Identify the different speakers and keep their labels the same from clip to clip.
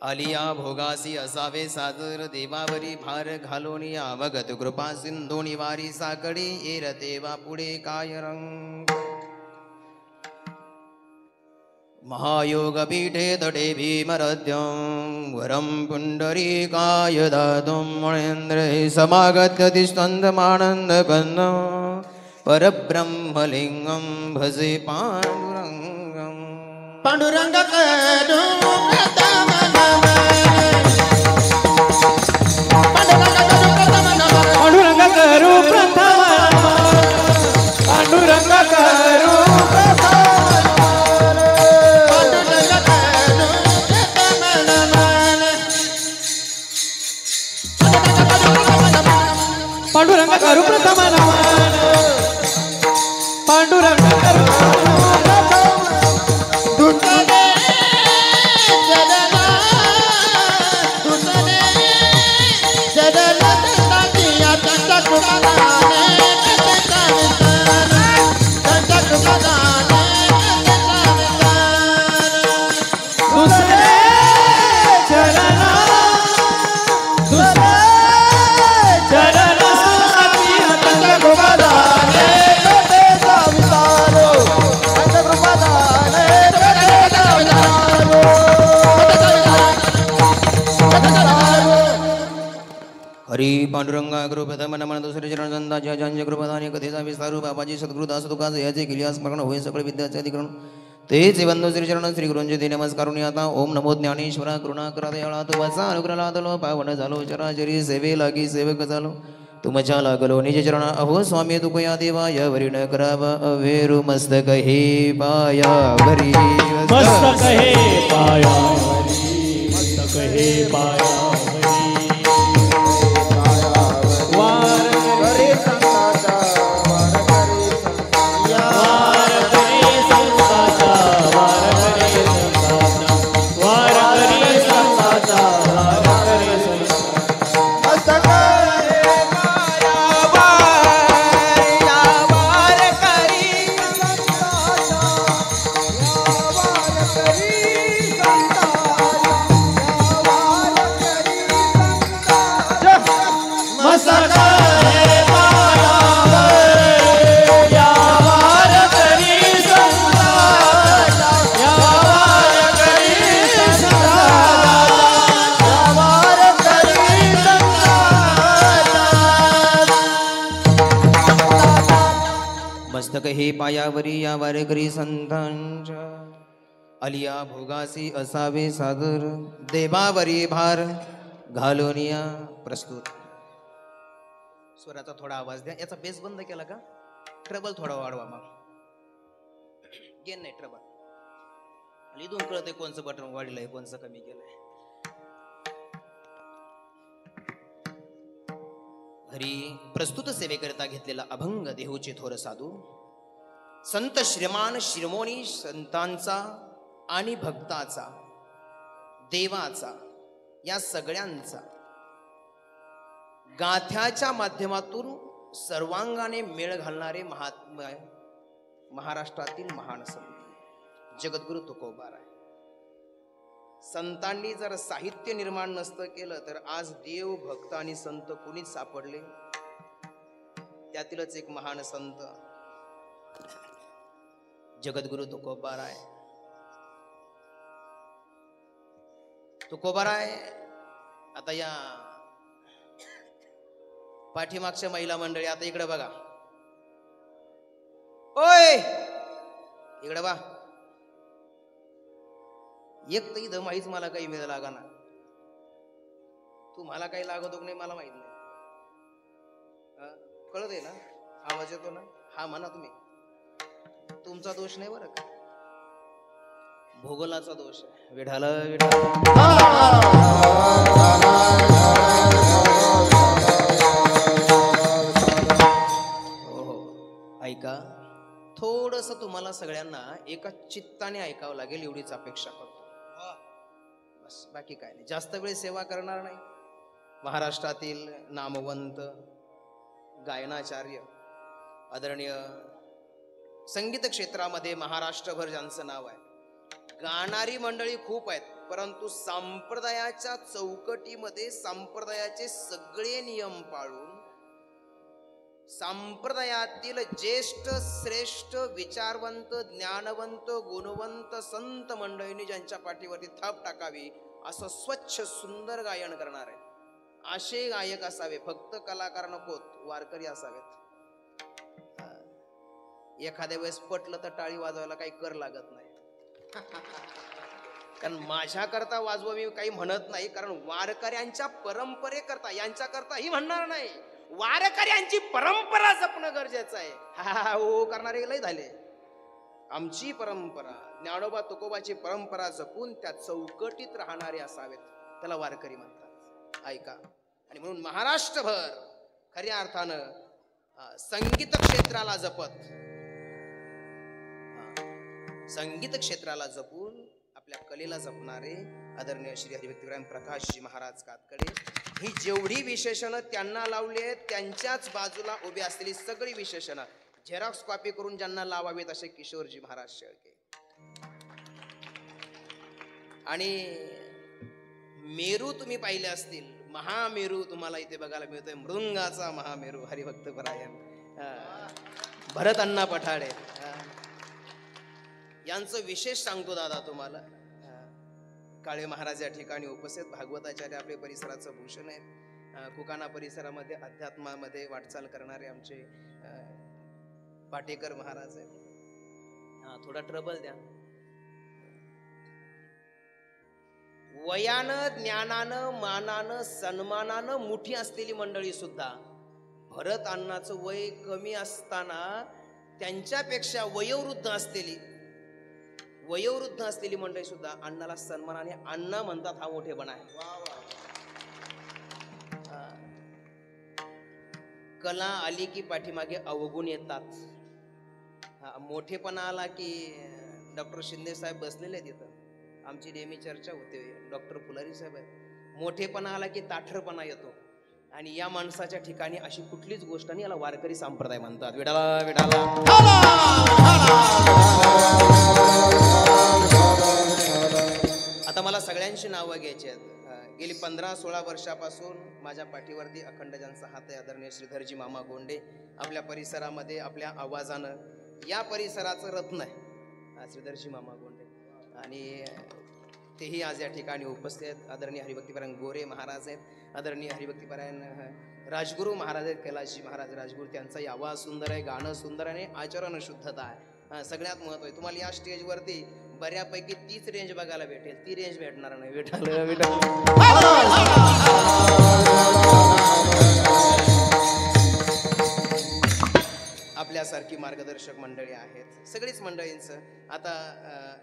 Speaker 1: आलिया भोगासी असावे सादर देवावरी भार घालोनी अवगत कृपा सिंधू निवारी साकडी येरतेवा पुढे काय रंग महायोग पीठे तटे भीमरद्यं वरं पुंडरीकाय दातुं मणेन्द्रे समागत्य तिष्ठन्तमानन्दकन्दं परब्रह्मलिंगं भजे पांडुरंगं
Speaker 2: पांडुरंग करू प्रथम पांडुरंग करू पांडुरंग करू प्रथम पांडुरंग करू
Speaker 1: हरी पांडुरंगा गुरु प्रथम नमन दुसरे चरण दंदा जय कृपदानी कथेचा विस्तारू बाबाजी सद्गुरुदास तुकास याचे किलियास स्मरण होय सकळ विद्याचे अधिकरण तेच बंधू श्री चरण श्री गुरुंचे ते नमस्कारुनी आता ओम नमो ज्ञानेश्वरा करुणा करा दयाळा तुमचा अनुग्रहाला दलो पावन झालो चराचरी सेवे लागी सेवक झालो तुमच्या लागलो निज चरण अहो स्वामी तुकया देवा या वरी न करावा अवेरू मस्तक हे पाया वरी
Speaker 2: मस्तक हे पाया मस्तक हे पाया
Speaker 1: मस्तक हे पायावरी या वारेकरी संतांच्या आलिया भोगासी असावे सादर देवावरी भार घालोनिया प्रस्तुत स्वराचा थोडा आवाज द्या याचा बेस बंद केला का ट्रबल थोडा वाढवा मग गेन नाही ट्रबल इथून कळते कोणचं बटन वाढलंय कोणचं कमी केलंय हरी प्रस्तुत सेवेकरिता घेतलेला अभंग देहूचे थोर साधू संत श्रीमान शिरोमणी संतांचा आणि भक्ताचा देवाचा या सगळ्यांचा गाथ्याच्या माध्यमातून सर्वांगाने मेळ घालणारे महात्मा महाराष्ट्रातील महान संत जगद्गुरु तुकोबाराय संतांनी जर साहित्य निर्माण नसतं केलं तर आज देव भक्त आणि संत कोणीच सापडले त्यातीलच एक महान संत जगद्गुरु तुकोबाराय तुकोबाराय आता या पाठीमागच्या महिला मंडळी आता इकडे बघा ओय इकडे बा एक तर इथं माहीच मला काही मिळालं लागा ना तू मला काही लागतो की नाही मला माहित नाही कळत आहे ना आवाज येतो ना हा म्हणा तुम्ही तुमचा दोष नाही बरं का भूगोलाचा दोष आहे विढाला ऐका थोडस तुम्हाला सगळ्यांना एका चित्ताने ऐकावं लागेल एवढीच अपेक्षा करतो बस बाकी काय नाही जास्त वेळ सेवा करणार नाही महाराष्ट्रातील नामवंत गायनाचार्य आदरणीय संगीत क्षेत्रामध्ये महाराष्ट्रभर ज्यांचं नाव आहे गाणारी मंडळी खूप आहेत, परंतु संप्रदायाच्या चौकटीमध्ये संप्रदायाचे सगळे नियम पाळून संप्रदायातील ज्येष्ठ श्रेष्ठ विचारवंत ज्ञानवंत गुणवंत संत मंडळींनी ज्यांच्या पाठीवरती थाप टाकावी असं स्वच्छ सुंदर गायन करणार आहे असे गायक असावे. फक्त कलाकार नकोत, वारकरी असावेत. एखाद्या वेळेस पटलं तर टाळी वाजवायला काही कर लागत नाही. कारण माझ्याकरता वाजवा मी काही म्हणत नाही, कारण वारकऱ्यांच्या परंपरेकरता यांच्याकरता ही म्हणणार नाही. वारकऱ्यांची परंपरा जपणं गरजेचं आहे. हा हो करणारे लय झाले. आमची परंपरा ज्ञानोबा तुकोबाची परंपरा जपून त्या चौकटीत राहणारे असावेत, त्याला वारकरी म्हणतात. ऐका. आणि म्हणून महाराष्ट्रभर खऱ्या अर्थानं संगीत क्षेत्राला जपत, संगीत क्षेत्राला जपून आपल्या कलेला जपणारे आदरणीय श्री हरिभक्तिपरायण प्रकाशजी महाराज कातकडे ही जेवढी विशेषणं त्यांना लावली आहेत त्यांच्याच बाजूला उभी असलेली सगळी विशेषणं झेरॉक्स कॉपी करून ज्यांना लावावेत असे किशोरजी महाराज शेळके. आणि मेरू तुम्ही पाहिले असतील, महामेरू तुम्हाला इथे बघायला मिळतोय, मृदुंगाचा महामेरू हरिभक्तपरायण भरत अण्णा पठाडे यांचं विशेष सांगतो दादा तुम्हाला. काळे महाराज या ठिकाणी उपस्थित, भागवताचार्य आपले परिसराचं भूषण आहेत. कुकाना परिसरामध्ये अध्यात्मामध्ये वाटचाल करणारे आमचे पाटेकर महाराज आहेत. थोडा ट्रबल द्या. वयानं ज्ञानानं मानानं सन्मानानं मोठी असलेली मंडळी सुद्धा भरत अण्णाचं वय कमी असताना त्यांच्यापेक्षा वयोवृद्ध असलेली मंडळी सुद्धा अण्णाला सन्मानाने अण्णा म्हणतात. हा मोठेपणा आहे. कला आली की पाठीमागे अवगुण येतात. मोठेपणा आला की डॉक्टर शिंदे साहेब बसलेले तिथं, आमची नेहमी चर्चा होते. डॉक्टर फुलारी साहेब आहेत. मोठेपणा आला की ताठरपणा येतो. आणि या माणसाच्या ठिकाणी अशी कुठलीच गोष्ट नाही. याला वारकरी संप्रदाय म्हणतात. विडाला विडाला. आता मला सगळ्यांची नावं घ्यायची आहेत. गेली 15-16 वर्षापासून माझ्या पाठीवरती अखंड ज्यांचा हात आहे आदरणीय श्रीधरजी मामा गोंडे आपल्या परिसरामध्ये आपल्या आवाजानं या परिसराचं रत्न आहे श्रीधरजी मामा गोंडे. आणि तेही आज या ठिकाणी उपस्थित आहेत. आदरणीय हरिभक्तिपरायण गोरे महाराज आहेत. आदरणीय हरिभक्तिपरायण राजगुरू महाराज आहेत, कैलासजी महाराज राजगुरू. त्यांचाही आवाज सुंदर आहे, गाणं सुंदर आणि आचरण शुद्धता आहे. सगळ्यात महत्व आहे. तुम्हाला या स्टेजवरती बऱ्यापैकी तीच रेंज बघायला भेटेल, ती रेंज भेटणार नाही. आपल्यासारखी मार्गदर्शक मंडळी आहेत, सगळीच मंडळींचं. आता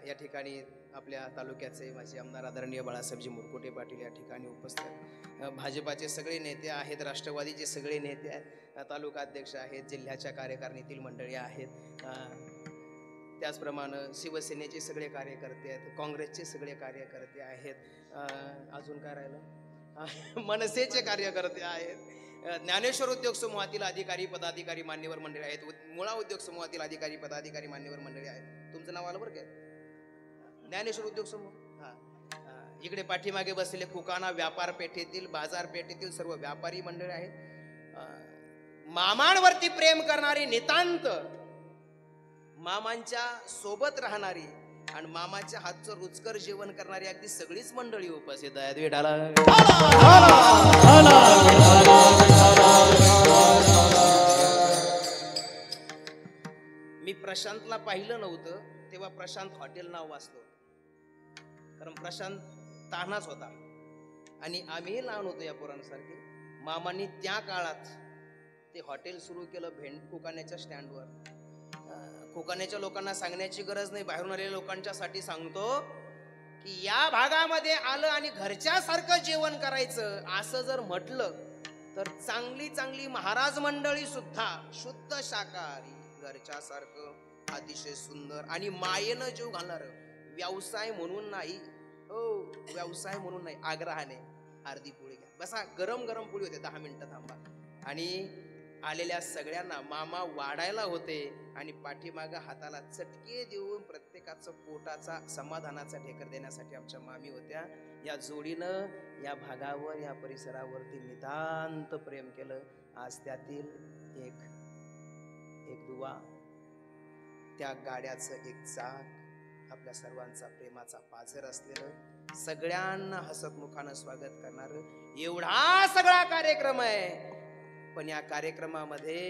Speaker 1: या ठिकाणी आपल्या तालुक्याचे माजी आमदार आदरणीय बाळासाहेबजी मुरकुटे पाटील या ठिकाणी उपस्थित. भाजपाचे सगळे नेते आहेत, राष्ट्रवादीचे सगळे नेते आहेत, तालुका अध्यक्ष आहेत, जिल्ह्याच्या कार्यकारिणीतील मंडळी आहेत, त्याचप्रमाणे शिवसेनेचे सगळे कार्यकर्ते आहेत, काँग्रेसचे सगळे कार्यकर्ते आहेत, अजून काय राहिलं, मनसेचे कार्यकर्ते आहेत, ज्ञानेश्वर उद्योग समूहातील अधिकारी पदाधिकारी मान्यवर मंडळी आहेत, मुळा उद्योग समूहातील अधिकारी पदाधिकारी मान्यवर मंडळी आहेत. तुमचं नाव आलं बरं काय, ज्ञानेश्वर उद्योग समूह. इकडे पाठीमागे बसलेले कुकाना व्यापार पेठेतील बाजारपेठेतील सर्व व्यापारी मंडळी आहेत. मामांवरती प्रेम करणारी, नितांत मामांच्या सोबत राहणारी आणि मामाच्या हातचं रुचकर जेवण करणारी अगदी सगळीच मंडळी उपस्थित आहेत. विठाला मी प्रशांतला पाहिलं नव्हतं तेव्हा प्रशांत हॉटेल नाव वाचतो, कारण प्रशांत तानाच होता आणि आम्ही लहान होतो या पोरांसारखे. मामांनी त्या काळात ते हॉटेल सुरू केलं कुकाण्याच्या स्टँडवर. कुकाण्याच्या लोकांना सांगण्याची गरज नाही, बाहेरून आलेल्या लोकांच्यासाठी सांगतो की या भागामध्ये आलं आणि घरच्यासारखं जेवण करायचं असं जर म्हटलं तर चांगली चांगली महाराज मंडळी सुद्धा शुद्ध शाकाहारी, घरच्यासारखं अतिशय सुंदर आणि मायेनं जीव घालणार, व्यवसाय म्हणून नाही, हो व्यवसाय म्हणून नाही, आग्रहाने अर्धी पोळी घ्या, बसा, गरम गरम पोळी होते, 10 मिनिटं थांबा. आणि आलेल्या सगळ्यांना मामा वाढायला होते आणि पाठीमागं हाताला चटके देऊन प्रत्येक प्रत्येकाचं पोटाचा समाधानाचा ढेकर देण्यासाठी आमच्या मामी होत्या. या जोडीनं या भागावर या परिसरावरती नितांत प्रेम केलं. आज त्यातील एक दुवा, त्या गाड्याचं एक चाक, आपल्या सर्वांचा प्रेमाचा पाझर असलेलं, सगळ्यांना हसतमुखानं स्वागत करणार एवढा सगळा कार्यक्रम आहे. पण या कार्यक्रमामध्ये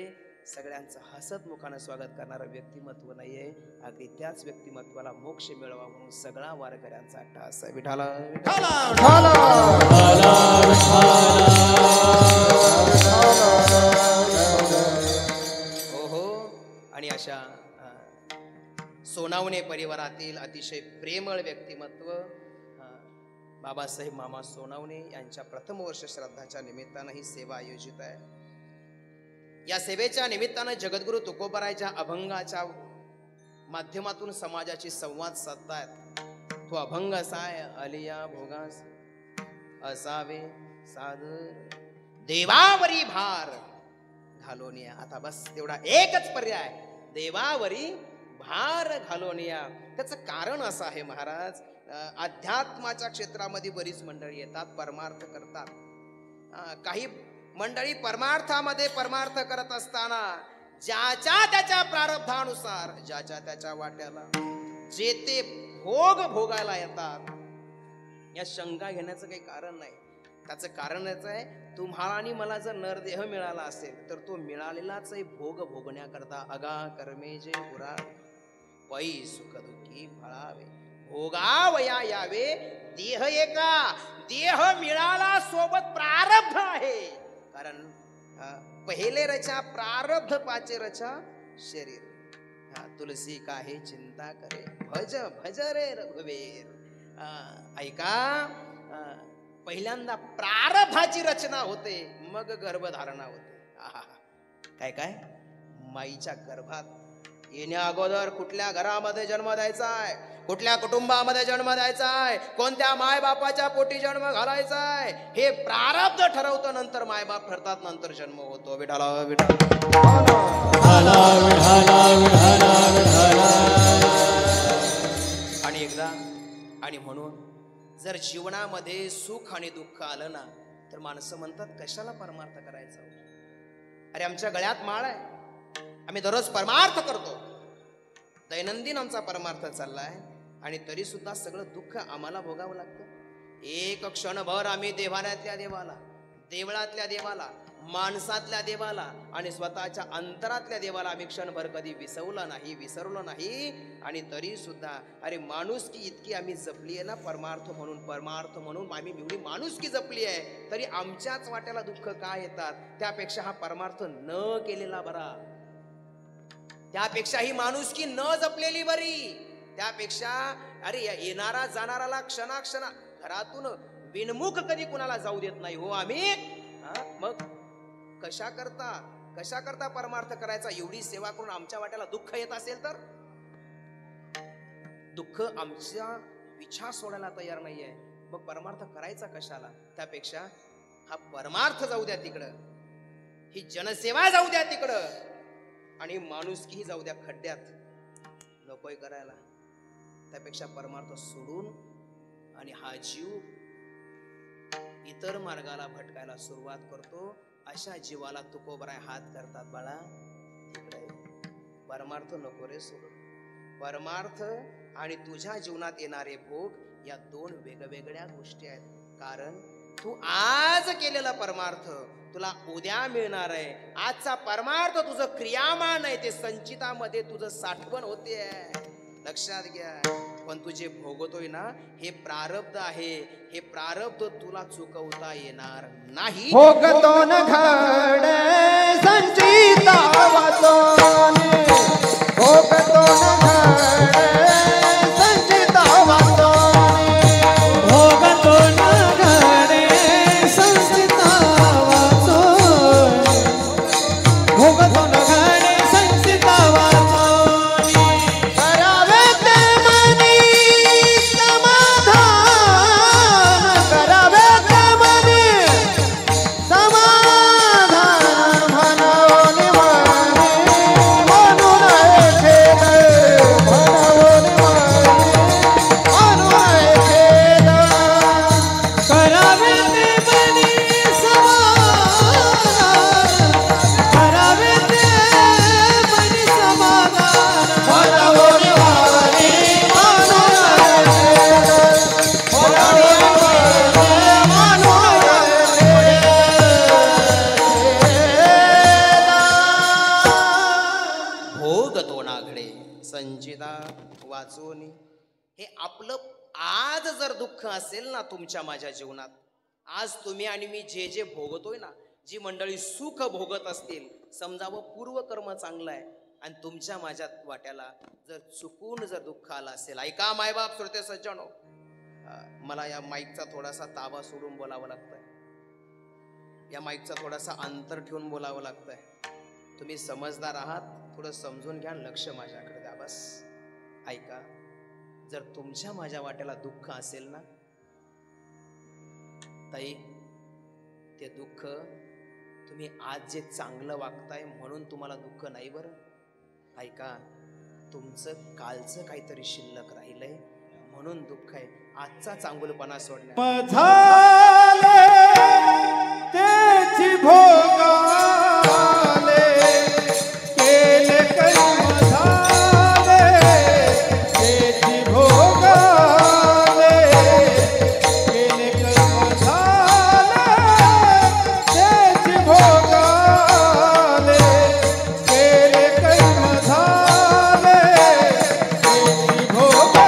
Speaker 1: सगळ्यांचं हसतमुखानं स्वागत करणारं व्यक्तिमत्व नाहीये. अगदी त्याच व्यक्तिमत्वाला मोक्ष मिळवा म्हणून सगळा वारकऱ्यांचा ठास आहे. विठाला हो. आणि अशा सोनावणे परिवारातील अतिशय प्रेमळ व्यक्तिमत्व बाबासाहेब मामा सोनावणे यांच्या प्रथम वर्ष श्राद्धाच्या निमित्तानं ही सेवा आयोजित आहे. या सेवेच्या निमित्तानं जगद्गुरु तुकोबारायच्या अभंगाच्या माध्यमातून समाजाची संवाद साधतायत. तो अभंग असा आहे, अलिया भोगास असावे सादर देवावरी भार घालोनिया. आता बस तेवढा एकच पर्याय, देवावरी भार घालोनिया. त्याचं कारण असं आहे महाराज, अध्यात्माच्या क्षेत्रामध्ये बरीच मंडळी येतात, परमार्थ करतात. काही मंडळी परमार्थामध्ये परमार्थ करत असताना ज्याच्या त्याच्या प्रारब्धानुसार ज्याच्या त्याच्या वाट्याला जे ते भोग भोगायला येतात. या शंका घेण्याचं काही कारण नाही. त्याचं कारण याच आहे, तुम्हाला आणि मला जर नरदेह मिळाला असेल तर तो मिळालेलाच भोग भोगण्याकरता अगा कर्मे जे पुरा पै सुख दुःखी फळावे भोगावया यावे देह एका. देह मिळाला सोबत प्रारब्ध आहे. कारण पहिले रचा प्रारब्ध पाचे रचा शरीर. तुलसी काहे चिंता करे भज भज रे रघुवीर. ऐका, पहिल्यांदा प्रारब्धाची रचना होते, मग गर्भधारणा होते. काय काय माईच्या गर्भात येण्या अगोदर कुठल्या घरामध्ये जन्म द्यायचा आहे, कुठल्या कुटुंबामध्ये जन्म द्यायचा आहे, कोणत्या मायबापाच्या पोटी जन्म घालायचा आहे, हे प्रारब्ध ठरवतं. नंतर मायबाप ठरतात, नंतर जन्म होतो. विठाला आणि एकदा आणि म्हणून जर जीवनामध्ये सुख आणि दुःख आलं ना तर माणसं म्हणतात कशाला परमार्थ करायचा. अरे आमच्या गळ्यात माळ आहे, आम्ही दररोज परमार्थ करतो, दैनंदिन आमचा परमार्थ चाललाय, आणि तरी सुद्धा सगळं दुःख आम्हाला भोगावं लागतं. एक क्षणभर आम्ही देवालयातल्या देवाला, देवळातल्या देवाला, माणसातल्या देवाला आणि स्वतःच्या अंतरातल्या देवाला आम्ही क्षणभर कधी विसरलो नाही. आणि तरी सुद्धा अरे माणुसकी इतकी आम्ही जपली आहे ना, परमार्थ म्हणून आम्ही एवढी माणुसकी जपली आहे, तरी आमच्याच वाट्याला दुःख काय येतात. त्यापेक्षा हा परमार्थ न केलेला बरा, त्यापेक्षा ही माणुसकी न जपलेली बरी. त्यापेक्षा अरे येणारा जाणाराला क्षणाक्षणा घरातून विनमुख कधी कुणाला जाऊ देत नाही हो आम्ही. मग कशा करता परमार्थ करायचा. एवढी सेवा करून आमच्या वाट्याला दुःख येत असेल तर दुःख आमच्या विचार सोडायला तयार नाहीये, मग परमार्थ करायचा कशाला. त्यापेक्षा हा परमार्थ जाऊ द्या तिकडं, ही जनसेवा जाऊ द्या तिकडं, आणि माणुसकीही जाऊ द्या खड्ड्यात, नकोय करायला. त्यापेक्षा परमार्थ सोडून आणि हा जीव इतर मार्गाला भटकायला सुरुवात करतो. अशा जीवाला तुकोबराय हात करतात, बाळा इकडे परमार्थ नको रे सोडून. परमार्थ आणि तुझ्या जीवनात येणारे भोग या दोन वेगवेगळ्या गोष्टी आहेत. कारण तू आज केलेला परमार्थ तुला उद्या मिळणार आहे. आजचा परमार्थ तुझं क्रियामान आहे, ते संचितामध्ये तुझं साठवण होते, लक्षात घ्या. पण तू जे भोगतोय ना हे प्रारब्ध आहे, हे प्रारब्ध तुला चुकवता येणार नाही.
Speaker 2: भोगतो न घडे संचिता वाचोने, भोगतो न घडे संचिता वाचोने, भोगतो न घडे संचिता वाचोने, भोगतो न घडे संचिता वाचोने. करावे ते मनी समाधान, करावे ते मनी समाधान म्हणून वारे.
Speaker 1: संचिता वाचून हे आपलं आज जर दुःख असेल ना तुमच्या माझ्या जीवनात, आज तुम्ही आणि मी जे जे भोगतोय ना, जी मंडळी सुख भोगत असतील, समजावं पूर्वकर्म चांगलं आहे आणि तुमच्या माझ्या वाट्याला जर चुकून जर दुःख आलं असेल, ऐका मायबाप श्रोते सज्जनो, मला या माईकचा थोडासा ताबा सोडून बोलावं लागतंय, या माईकचा थोडासा अंतर ठेवून बोलावं लागतंय. तुम्ही समजदार आहात, थोडं समजून घ्या, लक्ष माझ्याकडे द्या. बस ऐका, जर तुमच्या माझ्या वाट्याला दुःख असेल ना ताई, ते दुःख तुम्ही आज जे चांगलं वागताय म्हणून तुम्हाला दुःख नाही बरं. ऐका, तुमचं कालचं काहीतरी शिल्लक राहिलंय म्हणून दुःख आहे. आजचा चांगुलपणा सोडण्या
Speaker 2: त्याची भोगाले केले कर्म झाले, त्याची भोगाले केले कर्म झाले, त्याची भोगाले केले कर्म झाले, त्याची भोगाले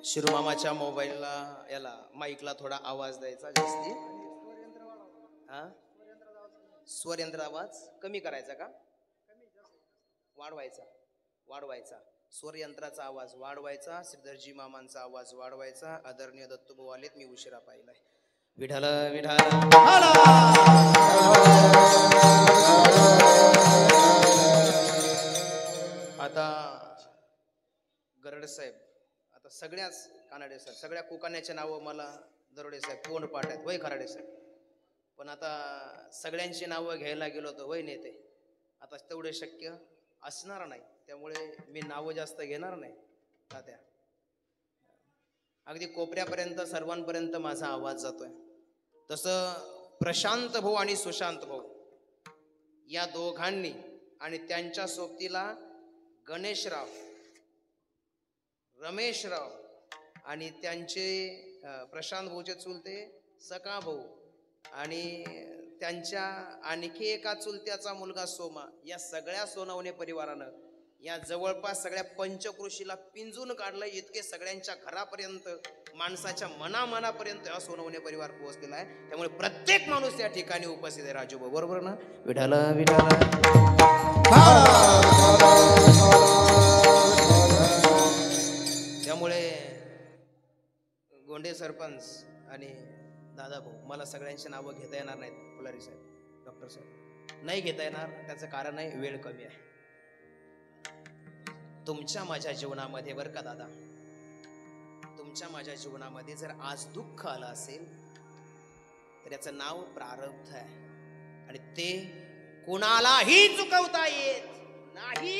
Speaker 1: शिरूमामाच्या मोबाईलला याला माईकला थोडा आवाज द्यायचा जास्ती. हा, स्वर यंत्र आवाज कमी करायचा का वाढवायचा? वाढवायचा. स्वर यंत्राचा आवाज वाढवायचा, श्रीधरजी मामांचा आवाज वाढवायचा. आदरणीय दत्तूभाऊ आलेत, मी उशिरा पाहिलाय. विठाल विठाल. आता गरड साहेब, आता सगळ्याच कानाडे साहेब, सगळ्या कोकाण्याचे नावं मला दरोडे साहेब तोंड पाठ आहेत, वय खराडे साहेब, पण आता सगळ्यांची नावं घ्यायला गेलो होतो वय नेते, आता तेवढे शक्य असणार नाही, त्यामुळे मी नावं जास्त घेणार नाही. तात्या अगदी कोपऱ्यापर्यंत सर्वांपर्यंत माझा आवाज जातोय. तसं प्रशांत भाऊ आणि सुशांत भाऊ या दोघांनी आणि त्यांच्या सोबतीला गणेशराव, रमेशराव आणि त्यांचे प्रशांत भाऊचे चुलते सका भाऊ आणि त्यांच्या आणखी एका चुलत्याचा मुलगा सोमा, या सगळ्या सोनवणे परिवारानं या जवळपास सगळ्या पंचकृषीला पिंजून काढलंय. इतके सगळ्यांच्या घरापर्यंत, माणसाच्या मनामनापर्यंत हा सोनवणे परिवार पोहोचलेला आहे. त्यामुळे प्रत्येक माणूस त्या ठिकाणी उपस्थित आहे. राजूभाऊ बरोबर ना? विठाल विठाल. त्यामुळे गोंडे सरपंच आणि दादा भाऊ, मला सगळ्यांची नावं घेता येणार नाहीत. फुलारी साहेब, डॉक्टर साहेब, नाही घेता येणार. त्याचं कारण आहे वेळ कमी आहे. तुमच्या माझ्या जीवनामध्ये बरं का दादा, तुमच्या माझ्या जीवनामध्ये जर आज दुःख आलं असेल तर याचं नाव प्रारब्ध आहे आणि ते कोणालाही चुकवता येत नाही.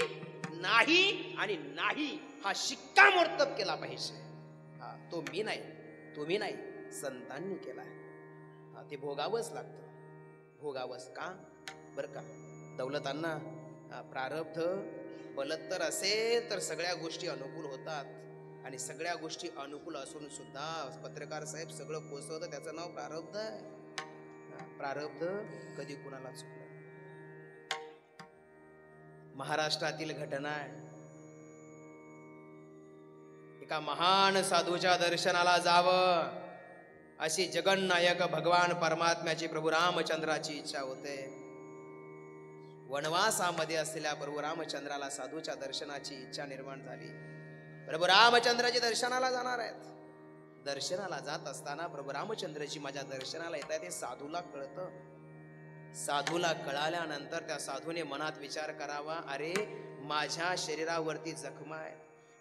Speaker 1: नाही आणि नाही हा शिक्कामोर्तब केला पाहिजे. हा, तो मी नाही, तुम्ही नाही, संतांनी केलाय. हा, ते भोगावंच लागतं. भोगावंच का बरं का दौलतांना? प्रारब्ध बलत्तर असेल तर सगळ्या गोष्टी अनुकूल होतात आणि सगळ्या गोष्टी अनुकूल असून सुद्धा पत्रकार साहेब सगळं कोसळतं, त्याचं नाव प्रारब्ध आहे. प्रारब्ध कधी कुणाला चुकलं. महाराष्ट्रातील घटना आहे. एका महान साधूच्या दर्शनाला जावं अशी जगन्नायक भगवान परमात्म्याची प्रभू रामचंद्राची इच्छा होते. वनवासामध्ये असलेल्या प्रभू रामचंद्राला साधूच्या दर्शनाची इच्छा निर्माण झाली. प्रभू रामचंद्राची दर्शनाला जाणार आहेत. दर्शनाला जात असताना प्रभू रामचंद्रजी माझ्या दर्शनाला येत आहेत हे साधूला कळतं. साधूला कळाल्यानंतर त्या साधूने मनात विचार करावा, अरे माझ्या शरीरावरती जखमा आहे,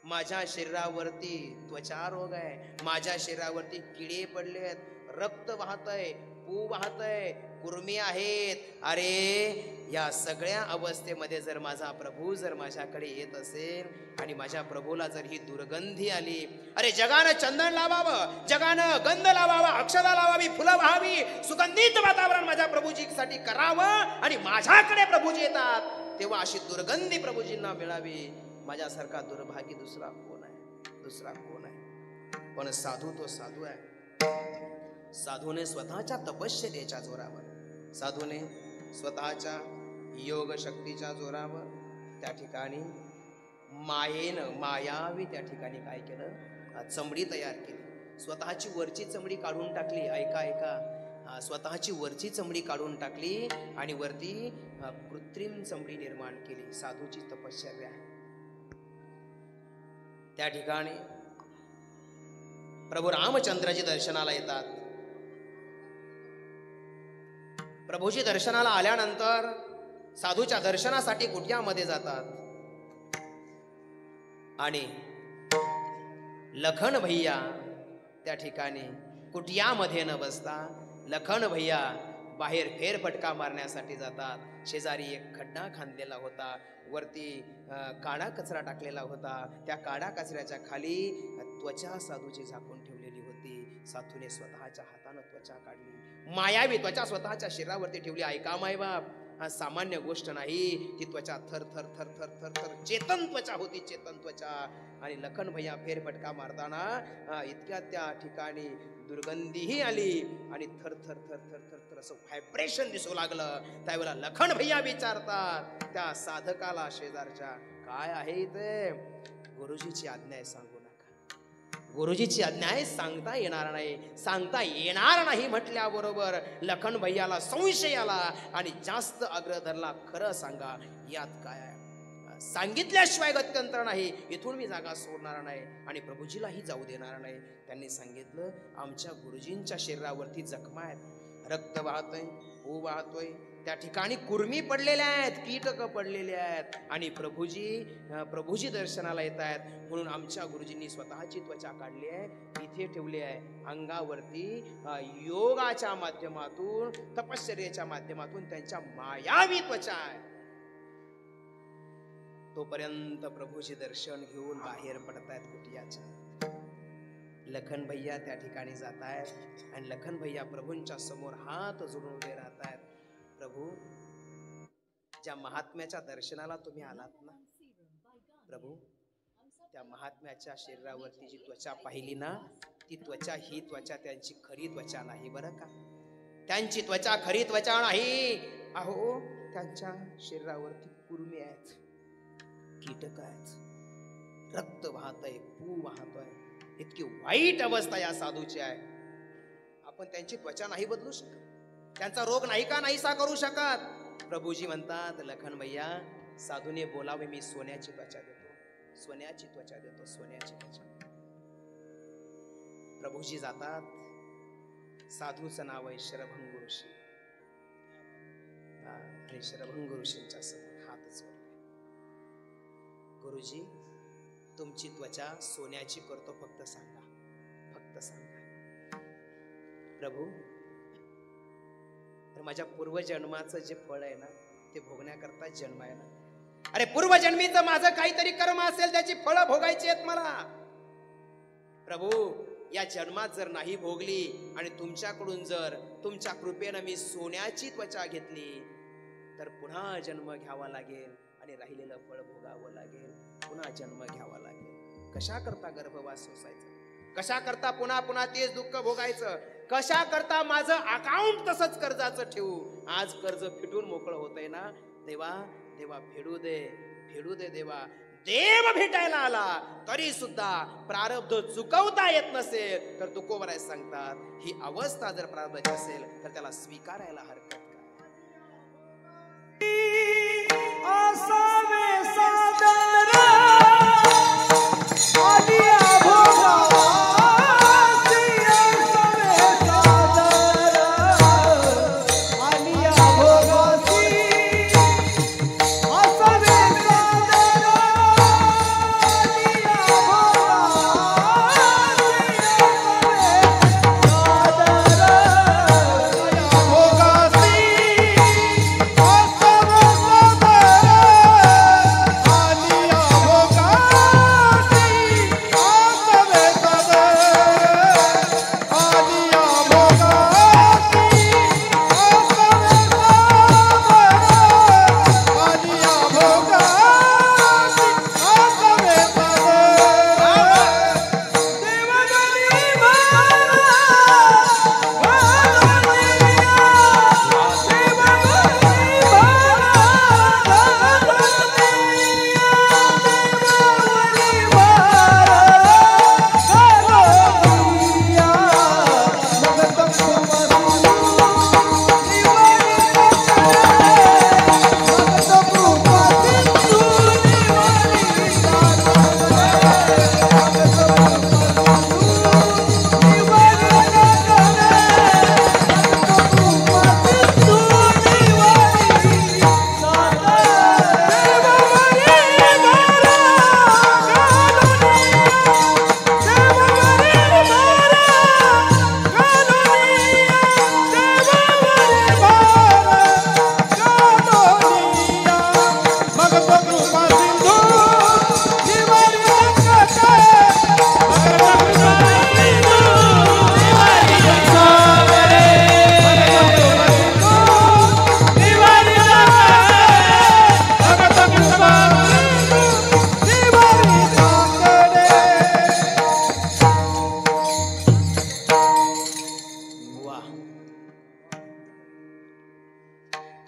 Speaker 1: माझ्या शरीरावरती त्वचा रोग आहे, माझ्या शरीरावरती किडे पडले आहेत, रक्त वाहतय, पू वाहतय, कुर्मी आहेत. अरे या सगळ्या अवस्थेमध्ये जर माझा प्रभू जर माझ्याकडे येत असेल आणि माझ्या प्रभूला जर ही दुर्गंधी आली, अरे जगानं चंदन लावावं, जगानं गंध लावावा, अक्षता लावावी, फुलं व्हावी, सुगंधित वातावरण माझ्या प्रभूजीसाठी करावं आणि माझ्याकडे प्रभूजी येतात तेव्हा अशी दुर्गंधी प्रभूजींना मिळावी. माझ्यासारखा दुर्भागी दुसरा कोण आहे? दुसरा कोण आहे? पण साधू तो साधू आहे. साधूने स्वतःच्या तपश्चर्येच्या जोरावर, साधूने स्वतःच्या योग शक्तीच्या जोरावर त्या ठिकाणी मायावी त्या ठिकाणी काय केलं? चमडी तयार केली. स्वतःची वरची चमडी काढून टाकली. ऐका, स्वतःची वरची चमडी काढून टाकली आणि वरती कृत्रिम चमडी निर्माण केली. साधूची तपश्चर्या. त्या ठिकाणी प्रभू रामचंद्राजी दर्शनाला येतात. प्रभूजी दर्शनाला आल्यानंतर साधूच्या दर्शनासाठी कुटियामध्ये जातात आणि लखन भैया त्या ठिकाणी कुटियामध्ये न बसता लखन भैया बाहेर फेरफटका मारण्यासाठी जातात. शेजारी एक खड्डा खांदलेला होता, वरती काळा कचरा टाकलेला होता. त्या काळा कचऱ्याच्या खाली त्वचा साधूची झाकून ठेवलेली होती. साधूने स्वतःच्या हाताने त्वचा काढली, मायावी त्वचा स्वतःच्या शरीरावरती ठेवली. ऐका मायबाप, सामान्य गोष्ट नाही. ती त्वचा थर थर थर थर थर थर चेतन त्वचा होती, चेतन त्वचा. आणि लखन भैया फेरफटका मारताना इतक्या त्या ठिकाणी दुर्गंधीही आली आणि थर थर थर थर थर थर असं व्हायब्रेशन दिसू लागलं. त्यावेळेला लखन भैया विचारतात त्या साधकाला शेजारच्या, काय आहे इथे? गुरुजीची आज्ञा आहे, सांगू नका. गुरुजीची आज्ञा आहे, सांगता येणार नाही. सांगता येणार नाही म्हटल्याबरोबर लखन भैयाला संशय आला आणि जास्त आग्रह धरला, खरं सांगा यात काय आहे? सांगितल्याशिवाय गत्यंतर नाही, इथून मी जागा सोडणार नाही आणि प्रभूजीलाही जाऊ देणार नाही. त्यांनी सांगितलं, आमच्या गुरुजींच्या शरीरावरती जखमा आहेत, रक्त वाहतोय, पू वाहतोय, त्या ठिकाणी कुर्मी पडलेल्या आहेत, कीटक पडलेले आहेत आणि प्रभूजी दर्शनाला येत आहेत. म्हणून आमच्या गुरुजींनी स्वतःची त्वचा काढली आहे, इथे ठेवली आहे. अंगावरती योगाच्या माध्यमातून, तपश्चर्येच्या माध्यमातून त्यांच्या मायावी त्वचा आहे. तोपर्यंत प्रभूजी दर्शन घेऊन बाहेर पडतायत कुटियाच्या. लखन भैया त्या ठिकाणी जात आहेत आणि लखन भैया प्रभूंच्या समोर हात जोडून उभे राहत आहेत. प्रभू, ज्या महात्म्याच्या दर्शनाला तुम्ही आलात ना प्रभू, त्या महात्म्याच्या शरीरावरती जी त्वचा पाहिली ना, ती त्वचा ही त्वचा त्यांची खरी त्वचा नाही बरं का. त्यांची त्वचा खरी त्वचा नाही. अहो, त्यांच्या शरीरावरती कुर्मी आहेत, कीटक आहेत, रक्त वाहतय, पू वाहतोय. इतकी वाईट अवस्था या साधूची आहे. आपण त्यांची त्वचा नाही बदलू शकत, त्यांचा रोग नाही का नाहीसा करू शकत. प्रभूजी म्हणतात, लखन भैया साधूने बोलावे, मी सोन्याची त्वचा देतो, सोन्याची त्वचा देतो, सोन्याची त्वचा. प्रभूजी जातात. साधूचं नाव आहे शरभंग ऋषी. आणि शरभंग ऋषींच्या समोर हात जोडले, गुरुजी तुमची त्वचा सोन्याची करतो, फक्त सांगा, फक्त सांगा. प्रभू, तर माझ्या पूर्वजन्माचं जे फळ आहे ना, ते भोगण्याकरता जन्म आहे ना. अरे पूर्वजन्मीचं माझं काहीतरी कर्म असेल, त्याची फळं भोगायची आहेत मला. प्रभू, या जन्मात जर नाही भोगली आणि तुमच्याकडून जर तुमच्या कृपेनं मी सोन्याची त्वचा घेतली, तर पुन्हा जन्म घ्यावा लागेल आणि राहिलेलं फळ भोगावं लागेल, पुन्हा जन्म घ्यावा लागेल. कशा करता गर्भवास सोसायचा? कशा करता पुन्हा पुन्हा तेच दुःख भोगायचं? कशा करता माझं अकाउंट तसंच कर्जाचं ठेवू? आज कर्ज फिटून मोकळं होतंय ना, तेव्हा
Speaker 3: देवा फेडू दे देवा. देव भेटायला आला तरी सुद्धा प्रारब्ध चुकवता येत नसेल तर तुकोबराय सांगतात ही अवस्था जर प्रारब्धाची असेल तर त्याला स्वीकारायला हरकत काय.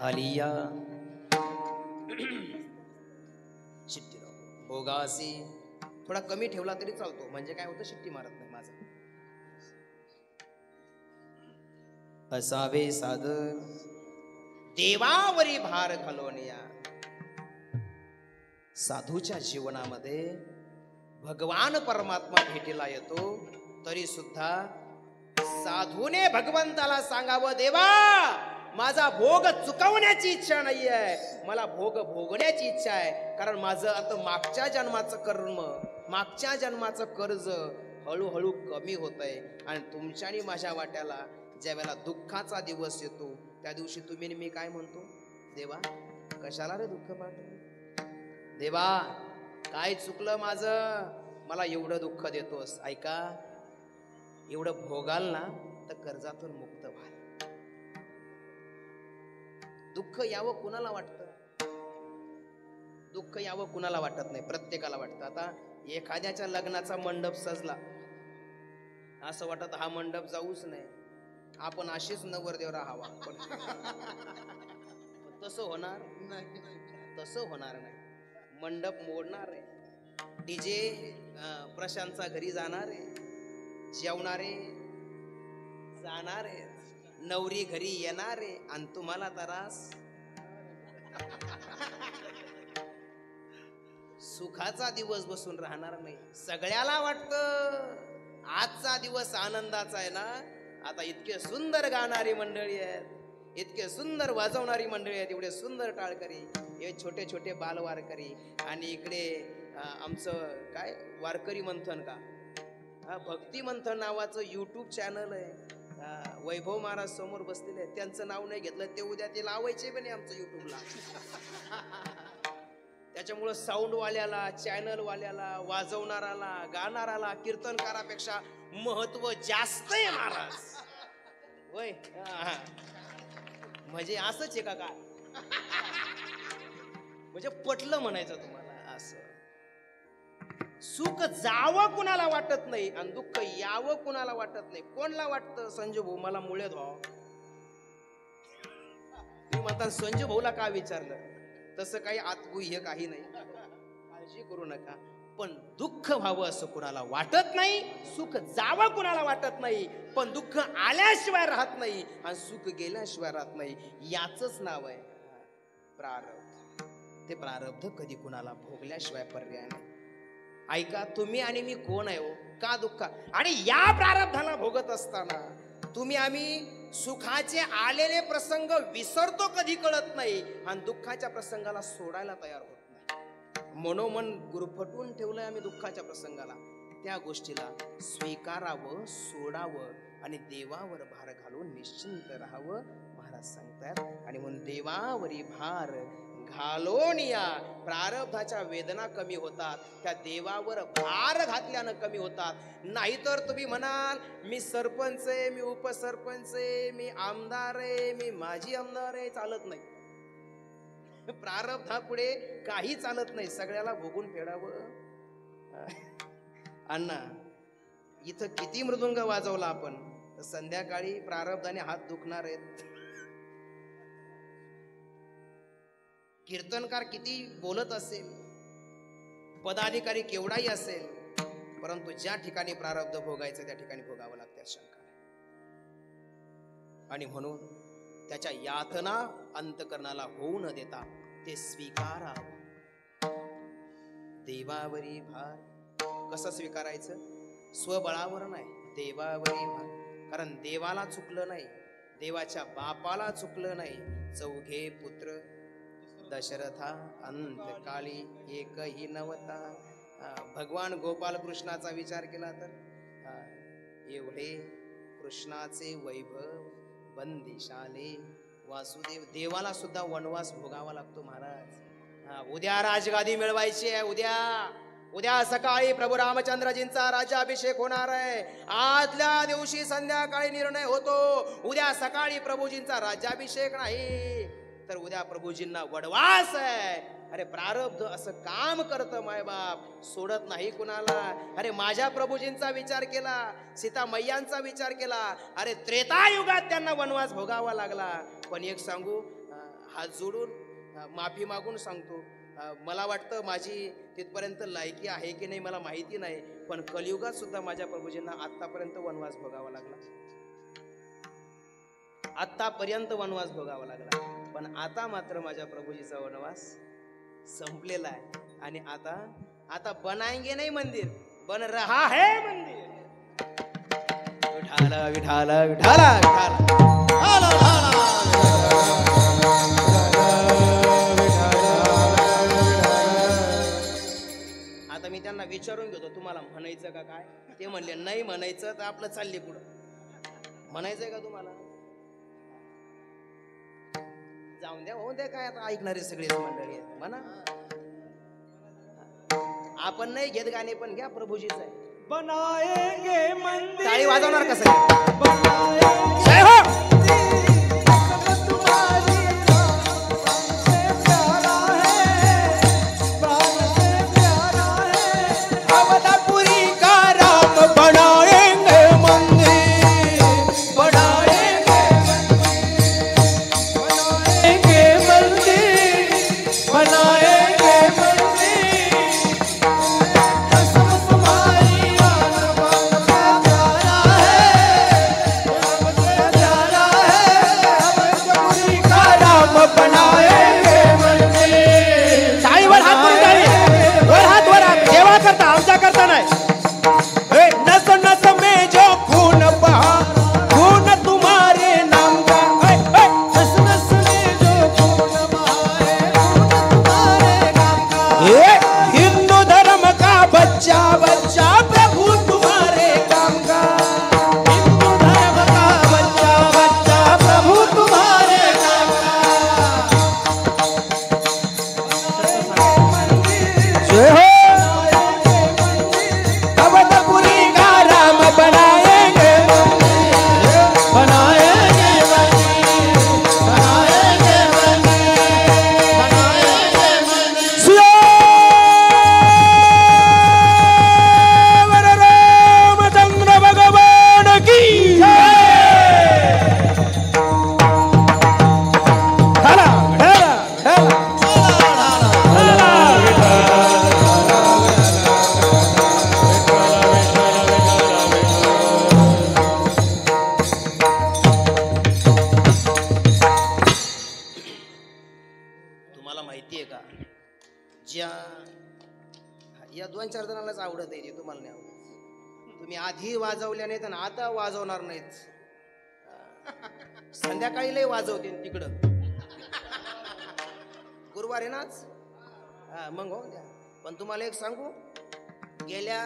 Speaker 3: आलिया शिट्टीराव भोगासी थोडा कमी ठेवला तरी चालतो म्हणजे काय होतं शिट्टी मारत नाही माझा. असावे सादर देवावरी भार घालवण्या. साधूच्या जीवनामध्ये भगवान परमात्मा भेटीला येतो तरी सुद्धा साधूने भगवंताला सांगावं देवा माझा भोग चुकवण्याची इच्छा नाही आहे, मला भोग भोगण्याची इच्छा आहे. कारण माझं आता मागच्या जन्माचं कर्म मागच्या जन्माचं कर्ज हळूहळू कमी होत आहे आणि तुमच्या आणि माझ्या वाट्याला ज्या वेळेला दुःखाचा दिवस येतो त्या दिवशी तुम्ही मी काय म्हणतो देवा कशाला रे दुःख पाठव, देवा काय चुकलं माझं मला एवढं दुःख देतोस. ऐका एवढं भोगाल ना तर कर्जातून मुक्त व्हाल. दुःख यावं कुणाला वाटतं, दुःख यावं कुणाला वाटत नाही, प्रत्येकाला वाटतं. आता एखाद्याच्या लग्नाचा मंडप सजला असं वाटत हा मंडप जाऊच नाही, आपण अशीच नवरदेव राहावा. तसं होणार नाही, तसं होणार नाही. मंडप मोडणार आहे, डीजे प्रशांतचा घरी जाणार आहे, जेवणारे जाणारे, नवरी घरी येणारे आणि तुम्हाला त्रास. सुखाचा दिवस बसून राहणार नाही. सगळ्याला वाटतं आजचा दिवस आनंदाचा आहे ना. आता इतके सुंदर गाणारी मंडळी आहेत, इतके सुंदर वाजवणारी मंडळी आहेत, एवढे सुंदर टाळकरी, हे छोटे छोटे बालवारकरी आणि इकडे आमचं काय वारकरी मंथन का भक्ती मंथन नावाचं यूट्यूब चॅनल आहे. वैभव महाराज समोर बसलेले आहेत, त्यांचं नाव नाही घेतलं ते उद्या ते लावायचे पण आमचं युट्यूबला. त्याच्यामुळं साऊंडवाल्याला, चॅनलवाल्याला, वाजवणाराला, गाणाराला, कीर्तनकारापेक्षा महत्व जास्त आहे महाराज. होय म्हणजे असंच आहे का काय, म्हणजे पटलं म्हणायचं तुम्हाला. असं सुख जावं कुणाला वाटत नाही आणि दुःख यावं कुणाला वाटत नाही. कोणाला वाटतं संजू भाऊ मला मुळे धुवा, तुम्ही म्हणता संजू भाऊला का विचारलं तसं काही आतगुह्य काही नाही, काळजी करू नका. पण दुःख व्हावं असं कुणाला वाटत नाही, सुख जावं कुणाला वाटत नाही, पण दुःख आल्याशिवाय राहत नाही आणि सुख गेल्याशिवाय राहत नाही. याचंच नाव आहे प्रारब्ध. ते प्रारब्ध कधी कुणाला भोगल्याशिवाय पर्याय नाही. ऐका, तुम्ही आणि मी कोण आहे हो? का दुःख आणि या प्रारब्धाला भोगत असताना तुम्ही आम्ही सुखाचे आलेले प्रसंग विसरतो, कधी कळत नाही, आणि दुःखाच्या प्रसंगाला सोडायला तयार होत नाही. मनोमन गुरफटून ठेवलंय आम्ही दुःखाच्या प्रसंगाला. त्या गोष्टीला स्वीकारावं, सोडावं आणि देवावर भार घालून निश्चिंत राहावं महाराज सांगतात. आणि म्हणून देवावरी भार घालून या प्रारब्धाच्या वेदना कमी होतात, त्या देवावर भार घातल्यानं कमी होतात. नाहीतर तुम्ही म्हणाल मी सरपंच आहे, मी उपसरपंच आहे, मी आमदार आहे, मी माजी आमदार आहे, चालत नाही. प्रारब्धापुढे काही चालत नाही, सगळ्याला भोगून फेडावं. अण्णा इथं किती मृदुंग वाजवला आपण, तर संध्याकाळी प्रारब्धाने हात दुखणार आहेत. कीर्तनकार किती बोलत असेल, पदाधिकारी केवढाही असेल, परंतु ज्या ठिकाणी प्रारब्ध भोगायचं त्या ठिकाणी भोगावं लागतं, शंका. आणि म्हणून त्याच्या यातना अंतकरणाला होऊ न देता ते स्वीकारावं. देवावरी भार कसं स्वीकारायचं? स्वबळावर नाही, देवावरी भार. कारण देवाला चुकलं नाही, देवाच्या बापाला चुकलं नाही. चौघे पुत्र दशरथा अंतकाळी एकही नवता. भगवान गोपाल कृष्णाचा विचार केला तर एवढे कृष्णाचे वैभव बंदिशाले वासुदेव. देवाला सुद्धा वनवास भोगावा लागतो महाराज. उद्या राजगादी मिळवायची आहे. उद्या सकाळी प्रभू रामचंद्रजींचा राज्याभिषेक होणार आहे. आदल्या दिवशी संध्याकाळी निर्णय होतो. उद्या सकाळी प्रभूजींचा राज्याभिषेक नाही तर उद्या प्रभूजींना वडवास आहे. अरे प्रारब्ध असं काम करतं मायबाप, सोडत नाही कुणाला. अरे माझ्या प्रभूजींचा विचार केला, सीता मैयांचा विचार केला, अरे त्रेतायुगात त्यांना वनवास भोगावा लागला. पण एक सांगू, हात जोडून माफी मागून सांगतो, मला वाटतं माझी तिथपर्यंत लायकी आहे की नाही मला माहिती नाही, पण कलियुगात सुद्धा माझ्या प्रभूजींना आतापर्यंत वनवास भोगावा लागला. आतापर्यंत वनवास भोगावा लागला. पण आता मात्र माझ्या प्रभूजीचा वनवास संपलेला आहे. आणि आता बनाएंगे नाही मंदिर, बन रहा है मंदिर. विठाला विठाला विठाला विठाला. आता मी त्यांना विचारून घेतो, तुम्हाला म्हणायचं का काय? ते म्हणले नाही म्हणायचं तर आपलं चालले पुढं. म्हणायचंय का तुम्हाला? जाऊन द्या, होऊन द्या, काय आता ऐकणारे सगळेच मंडळी आहेत म्हणा. आपण नाही घेत गाणे, पण घ्या प्रभूजीच आहे.
Speaker 2: बनाएंगे मंदिर,
Speaker 3: टाळी वाजवणार कसं?
Speaker 2: बनाएंगे
Speaker 3: जय हो.
Speaker 2: प्यारा
Speaker 3: या 2-4 जणांनाच आवडत आहे, तुम्हाला नाही आवडत. तुम्ही आधी वाजवल्या नाहीत आणि आता वाजवणार नाहीत. संध्याकाळी लय वाजवते तिकडं. गुरुवार आहे नाच. मग हो द्या. पण तुम्हाला एक सांगू, गेल्या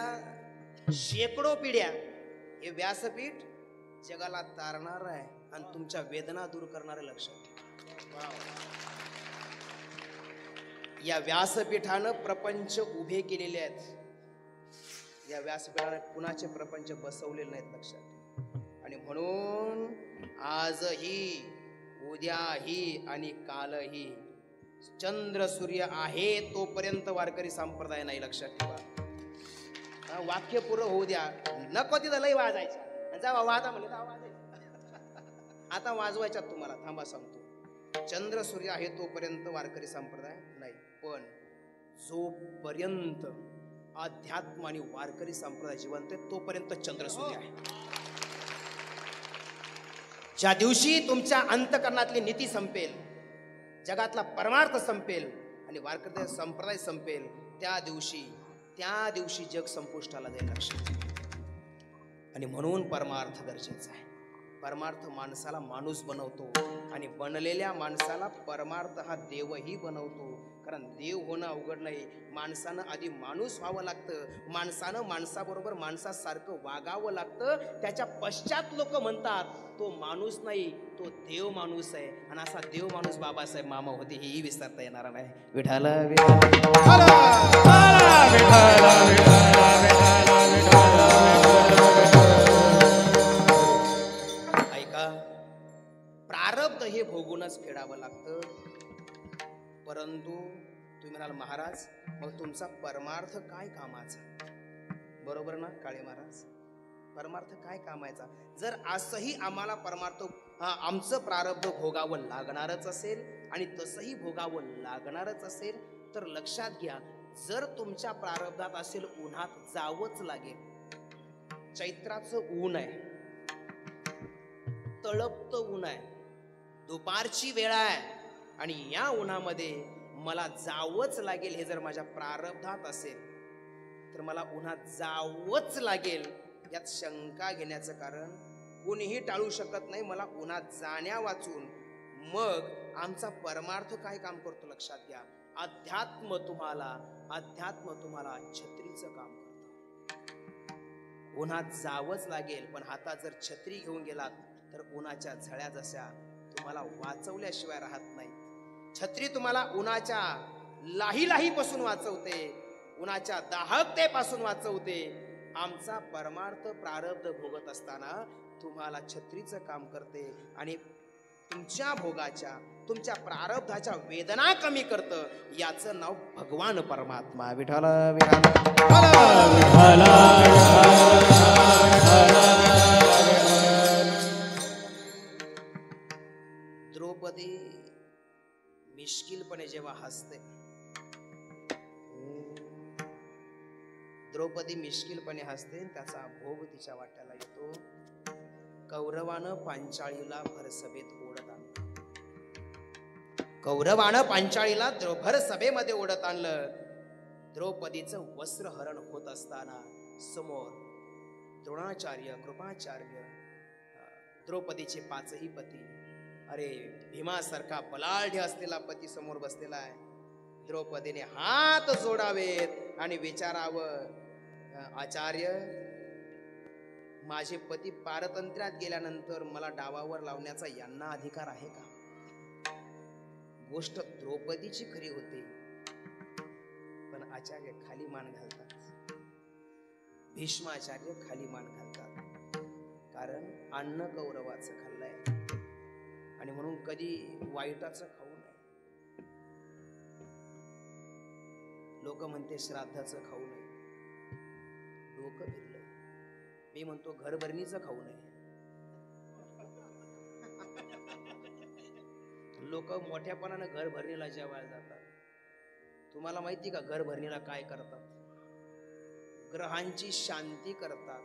Speaker 3: शेकडो पिढ्या हे व्यासपीठ जगाला तारणार आहे आणि तुमच्या वेदना दूर करणारे. लक्षात या व्यासपीठानं प्रपंच उभे केलेले आहेत. या व्यासपीठाने कुणाचे प्रपंच बसवलेले नाहीत. लक्षात. आणि म्हणून आजही, उद्याही आणि कालही चंद्र सूर्य आहे तोपर्यंत वारकरी संप्रदाय नाही. लक्षात ठेवा. वाक्य पुरं होऊ द्या. नको तिथं लय वाजायचं. जा वाजा म्हणले तर वाजायचं. आता वाजवायच्यात तुम्हाला. थांबा सांगतो. चंद्र सूर्य आहे तोपर्यंत वारकरी संप्रदाय नाही. पण जोपर्यंत अध्यात्म आणि वारकरी संप्रदाय जिवंत आहे तोपर्यंत चंद्र सूर्य आहे. ज्या दिवशी तुमच्या अंतकरणातली नीती संपेल, जगातला परमार्थ संपेल आणि वारकरी संप्रदाय संपेल, त्या दिवशी जग संपुष्टाला जाईल. लक्षात. आणि म्हणून परमार्थ गरजेचा आहे. परमार्थ माणसाला माणूस बनवतो आणि बनलेल्या माणसाला परमार्थ हा देवही बनवतो. कारण देव होणं अवघड नाही. माणसानं आधी माणूस व्हावं लागतं. माणसानं माणसाबरोबर माणसासारखं वागावं लागतं. त्याच्या पश्चात लोक म्हणतात तो माणूस नाही, तो देव माणूस आहे. आणि असा देव माणूस बाबासाहेब मामा होते, हेही विसरता येणार नाही. विठाला ऐका, प्रारब्ध हे भोगूनच फेडावं लागतं. परंतु तुम्ही म्हणाल महाराज मग तुमचा परमार्थ काय कामाचा? बरोबर ना काळे महाराज, परमार्थ काय कामाचा? जर असंही आम्हाला परमार्थ आमचं प्रारब्ध भोगावं लागणारच असेल आणि तसंही भोगावं लागणारच असेल तर लक्षात घ्या, जर तुमच्या प्रारब्धात असेल उन्हात जावंच लागेल. चैत्राचं ऊन आहे, तळपतं ऊन आहे, दुपारची वेळ आहे आणि या उन्हामध्ये मला जावंच लागेल. हे जर माझ्या प्रारब्धात असेल तर मला उन्हात जावंच लागेल. यात शंका घेण्याचं कारण कोणीही टाळू शकत नाही. मला उन्हात जाण्या वाचून मग आमचा परमार्थ काय काम करतो? लक्षात घ्या, अध्यात्म तुम्हाला छत्रीचं काम करतं. उन्हात जावंच लागेल, पण हातात जर छत्री घेऊन गेलात तर उन्हाच्या झळ्या जशा तुम्हाला वाचवल्याशिवाय राहत नाही. छत्री तुम्हाला उन्हाच्या लाहीपासून वाचवते, उन्हाच्या दाहकतेपासून वाचवते. आमचा परमार्थ प्रारब्ध भोगत असताना तुम्हाला छत्रीचं काम करते आणि तुमच्या भोगाच्या, तुमच्या प्रारब्धाच्या वेदना कमी करतं. याचं नाव भगवान परमात्मा. विठ्ठल द्रौपदी मिश्किलपणे जेव्हा हसते, द्रौपदी मिश्किलपणे हसते, त्याचा भोग तिच्या वाट्याला येतो. कौरवानं पांचाळीला भरसभेत ओढत आणलं. कौरवानं पांचाळीला भर सभेमध्ये ओढत आणलं. द्रौपदीचं वस्त्रहरण होत असताना समोर द्रोणाचार्य, कृपाचार्य, द्रौपदीचे 5ही पती, अरे भीमासारखा बलाढ्य असलेला पती समोर बसलेला आहे. द्रौपदीने हात जोडावेत आणि विचारावं, आचार्य, माझे पती पारतंत्र्यात गेल्यानंतर मला डावावर लावण्याचा यांना अधिकार आहे का? गोष्ट द्रौपदीची खरी होती, पण आचार्य खाली मान घालतात. भीष्माचार्य खाली मान घालतात, कारण अन्न कौरवाचं खाल्लंय आणि म्हणून कधी वाईटाचं खाऊ नये. लोक म्हणते श्राद्धाचं खाऊ नये, डोकं फिरलं. मी म्हणतो घरभरणीचं खाऊ नये. लोक मोठ्यापणानं घरभरणीला जेवायला जातात. तुम्हाला माहिती का घरभरणीला काय करतात? ग्रहांची शांती करतात.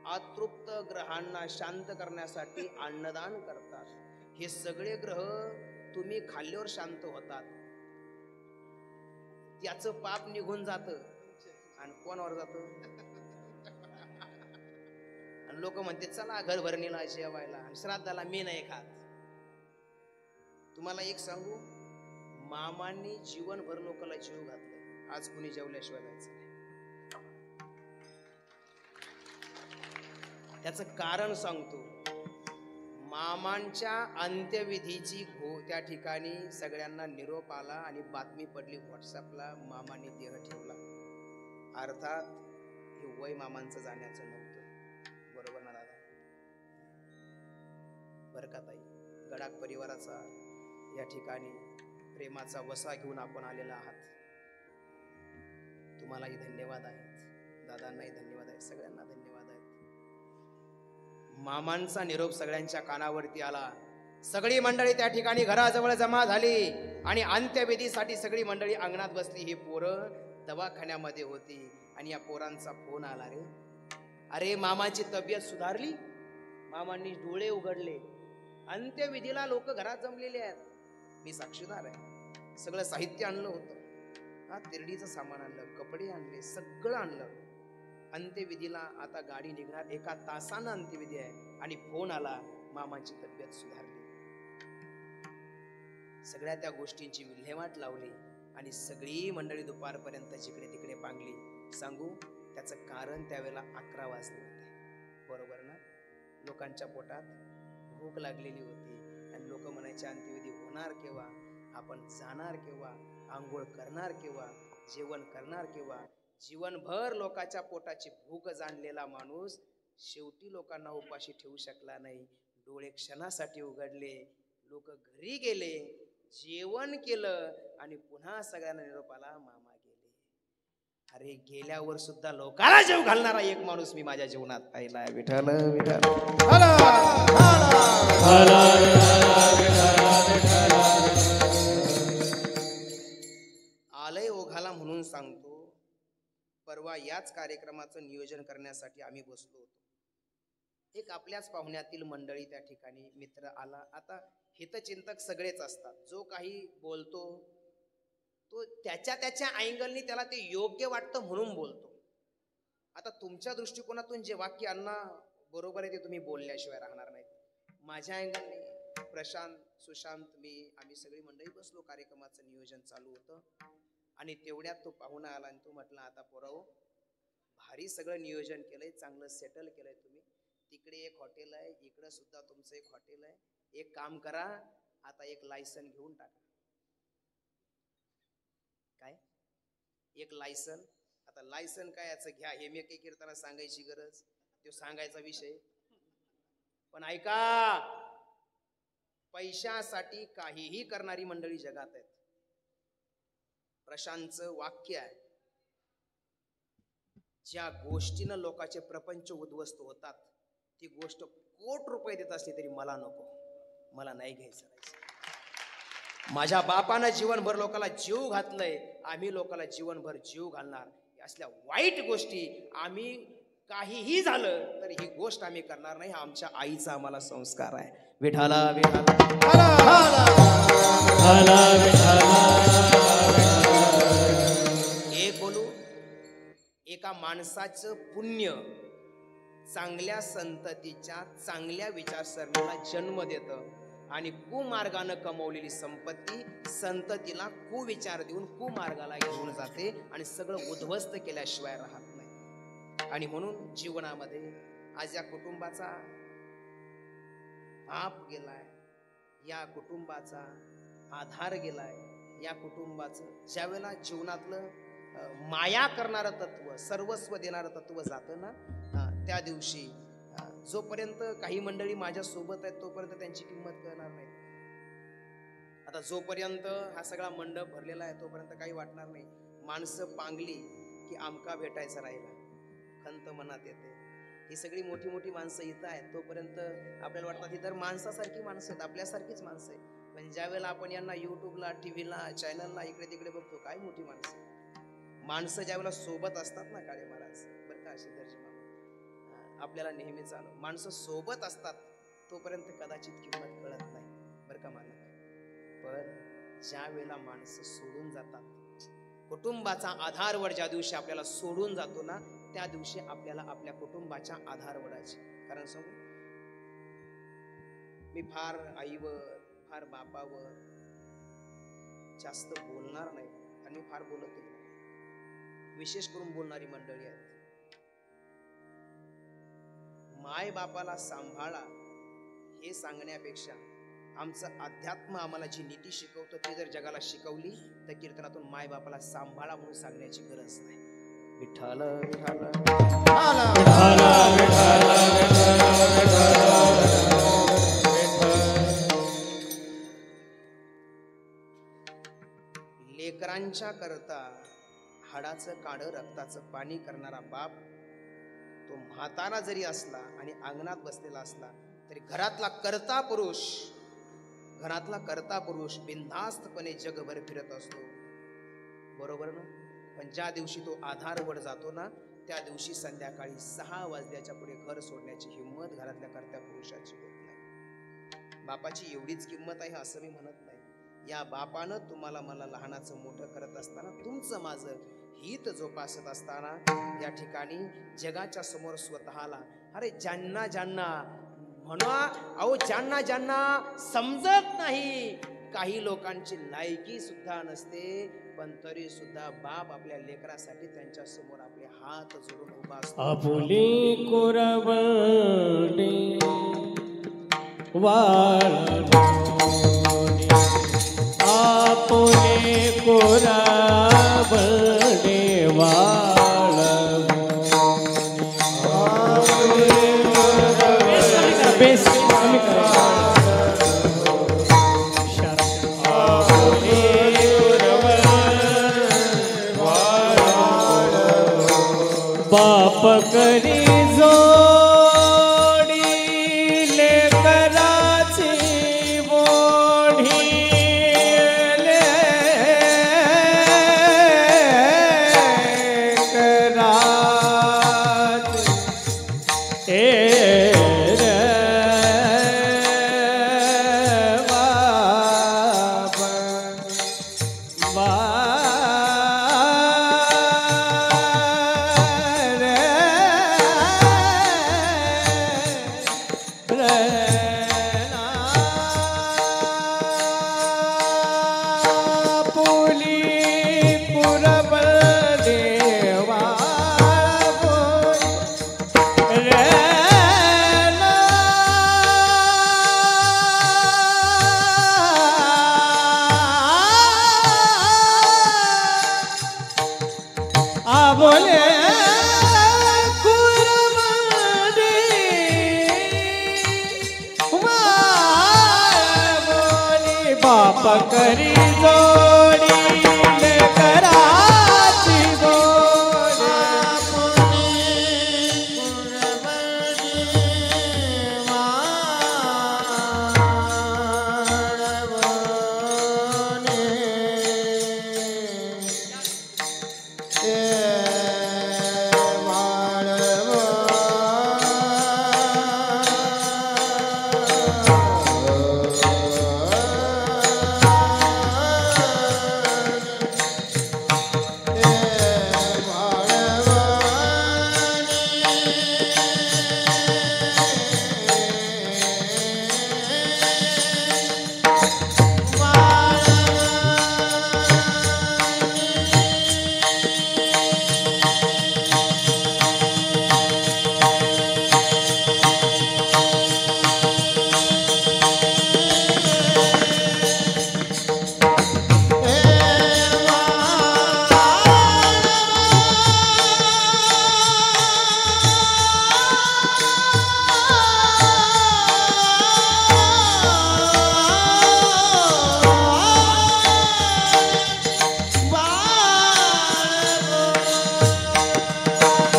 Speaker 3: अतृप्त ग्रहांना शांत करण्यासाठी अन्नदान करतात. हे सगळे ग्रह तुम्ही खाल्ल्यावर शांत होतात. त्याचं पाप निघून जात आणि कोणावर जात. आणि लोक म्हणते चला घर भरणीला जेवायला आणि श्राद्धाला मी नाही खात. तुम्हाला एक सांगू, मामांनी जीवनभर लोकांना जीव घातलाय. आज कुणी जेवल्याशिवाय जायचं नाही. त्याचं कारण सांगतो. मामांच्या अंत्यविधीची त्या ठिकाणी सगळ्यांना निरोप आला आणि बातमी पडली व्हॉट्सअपला, मामांनी देह ठेवला. अर्थात हे वय मामांचं जाण्याचं नव्हतं. बरोबर ना दादा? बरं का ताई? गडाख परिवाराचा या ठिकाणी प्रेमाचा वसा घेऊन आपण आलेला आहात. तुम्हालाही धन्यवाद आहेत, दादांनाही धन्यवाद आहे, सगळ्यांना धन्यवाद आहेत. मामांचा निरोप सगळ्यांच्या कानावरती आला. सगळी मंडळी त्या ठिकाणी घराजवळ जमा झाली आणि अंत्यविधीसाठी सगळी मंडळी अंगणात बसली. ही पोरं दवाखान्यामध्ये होती आणि या पोरांचा फोन आला. रे अरे मामाची तब्येत सुधारली, मामांनी डोळे उघडले, अंत्यविधीला लोक घरात जमलेले आहेत. मी साक्षीदार आहे. सगळं साहित्य आणलं होतं, हा तिरडीचं सामान आणलं, कपडे आणले, सगळं आणलं. अंत्यविधीला आता गाडी निघणार, 1 तासानं अंत्यविधी आहे आणि फोन आला, मामाची तब्येत सुधारली. सगळ्या त्या गोष्टींची विल्हेवाट लावली आणि सगळी मंडळी दुपारपर्यंत जिकडे तिकडे पांगली. सांगू त्याचं कारण त्यावेळेला 11 वाजले होते. बरोबर ना? लोकांच्या पोटात भूक लागलेली होती आणि लोक म्हणायचे अंत्यविधी होणार केव्हा, आपण जाणार केव्हा, आंघोळ करणार केव्हा, जेवण करणार केव्हा. जीवनभर लोकांच्या पोटाची भूक जाणलेला माणूस शेवटी लोकांना उपाशी ठेवू शकला नाही. डोळे क्षणासाठी उघडले, लोक घरी गेले, जेवण केलं आणि पुन्हा सगळ्यांना निरोप आला, मामा गेले. अरे गेल्यावर सुद्धा लोकांना जेव घालणारा एक माणूस मी माझ्या जीवनात पाहिला. विठ्ठल विठ्ठल. आलय ओघाला म्हणून सांगतो. परवा याच कार्यक्रमाचं नियोजन करण्यासाठी आम्ही बसलो होतो. एक आपल्याच पाहुण्यातील मंडळी त्या ठिकाणी मित्र आला. आता हितचिंतक सगळेच असतात. जो काही बोलतो तो त्याच्या अँगलनी त्याला ते योग्य वाटतं म्हणून बोलतो. आता तुमच्या दृष्टिकोनातून जे वाक्य अण्णा बरोबर आहे ते तुम्ही बोलल्याशिवाय राहणार नाहीत. माझ्या अँगलने प्रशांत, सुशांत, मी, आम्ही सगळी मंडळी बसलो. कार्यक्रमाचं नियोजन चालू होतं आणि तेवढ्यात तो पाहुणा आला आणि तो म्हटला, आता पोराओ भारी सगळं नियोजन केलंय, चांगलं सेटल केलंय तुम्ही. तिकडे एक हॉटेल आहे, इकडे सुद्धा तुमचं एक हॉटेल आहे. एक काम करा, आता एक लायसन घेऊन टाका. काय? एक लायसन. आता लायसन काय याचं घ्या, हे मी काही कीर्तना सांगायची गरज, तो सांगायचा विषय. पण ऐका, पैशासाठी काहीही करणारी मंडळी जगात आहेत. प्रशांतचं वाक्य आहे, ज्या गोष्टीनं लोकांचे प्रपंच उद्ध्वस्त होतात ती गोष्ट कोट रुपये देत असली तरी मला नको, मला नाही घ्यायचं. माझ्या बापानं जीवनभर लोकांना जीव घातलंय, आम्ही लोकांना जीवनभर जीव घालणार. असल्या वाईट गोष्टी आम्ही काहीही झालं तर ही गोष्ट आम्ही करणार नाही. हा आमच्या आईचा आम्हाला संस्कार आहे. विठाला एक बोलू, एका माणसाचं पुण्य चांगल्या संततीच्या चांगल्या विचारसरणीला जन्म देतं आणि कुमार्गानं कमवलेली संपत्ती संततीला कुविचार देऊन कुमार्गाला घेऊन जाते आणि सगळं उद्ध्वस्त केल्याशिवाय राहत नाही. आणि म्हणून जीवनामध्ये आज या कुटुंबाचा बाप गेलाय, या कुटुंबाचा आधार गेलाय, या कुटुंबाचं ज्यावेळेला जीवनातलं माया करणारं तत्व, सर्वस्व देणारं तत्व जातं ना, त्या दिवशी जोपर्यंत काही मंडळी माझ्या सोबत आहेत तोपर्यंत त्यांची किंमत कळणार नाही. आता जोपर्यंत हा सगळा मंडप भरलेला आहे तोपर्यंत काही वाटणार नाही. माणसं पांगली की आमका भेटायचं राहिला, खंत मनात येते. ही सगळी मोठी मोठी माणसं इथं आहेत तोपर्यंत आपल्याला वाटतात ही तर माणसासारखी माणसं आहेत, आपल्यासारखीच माणसं आहेत. पण ज्या वेळेला आपण यांना युट्यूबला, टीव्हीला, चॅनलला इकडे तिकडे बघतो, काय मोठी माणसं. माणसं ज्या वेळेला सोबत असतात ना, काळे महाराज बरं का, श्रीधरजी मामा, आपल्याला नेहमी चालू, माणसं सोबत असतात तोपर्यंत कदाचित किंमत कळत नाही बरं का मालक. पण ज्या वेळेला माणसं सोडून जातात कुटुंबाचा आधारवड ज्या दिवशी आपल्याला सोडून जातो ना, त्या दिवशी आपल्याला आपल्या कुटुंबाच्या आधारवडाची. कारण सांगू, मी फार आईवर फार बापावर जास्त बोलणार नाही आणि मी फार बोलतही नाही. विशेष करून बोलणारी मंडळी आहेत. माय बापाला सांभाळा हे सांगण्यापेक्षा आमचं अध्यात्म आम्हाला जी नीती शिकवतं ती जर जगाला शिकवली तर कीर्तनातून माय बापाला सांभाळा म्हणून सांगण्याची गरज नाही. विठ्ठल विठ्ठल लेकरांच्या करता हाडाचं काढं रक्ताचं पाणी करणारा बाप तो म्हातारा जरी असला आणि अंगणात बसलेला असला तरी घरातला कर्ता पुरुष बिनधास्तपणे जगभर फिरत असतो. बरोबर ना? पण ज्या दिवशी तो आधारवड जातो ना, त्या दिवशी संध्याकाळी 6 वाजल्याच्या पुढे घर सोडण्याची हिंमत घरातल्या कर्त्या पुरुषाची होत नाही. बापाची एवढीच किंमत आहे असं मी म्हणत नाही. या बापानं तुम्हाला मला लहानाचं मोठं करत असताना, तुमचं माझं हित जोपासत असताना, या ठिकाणी जगाच्या समोर स्वतःला ज्यांना समजत नाही, काही लोकांची लायकी सुद्धा नसते, पण तरी सुद्धा बाप आपल्या लेकरासाठी त्यांच्या समोर आपले हात जोडून उभा असतो.
Speaker 2: आपुले कुरवडे वाळवोनी, आपुले कुरवडे वाळवोनी. बेस कमी करा. बाप करी जोडी लेकराची बोढी, करी जोडी लेकराची गोडी,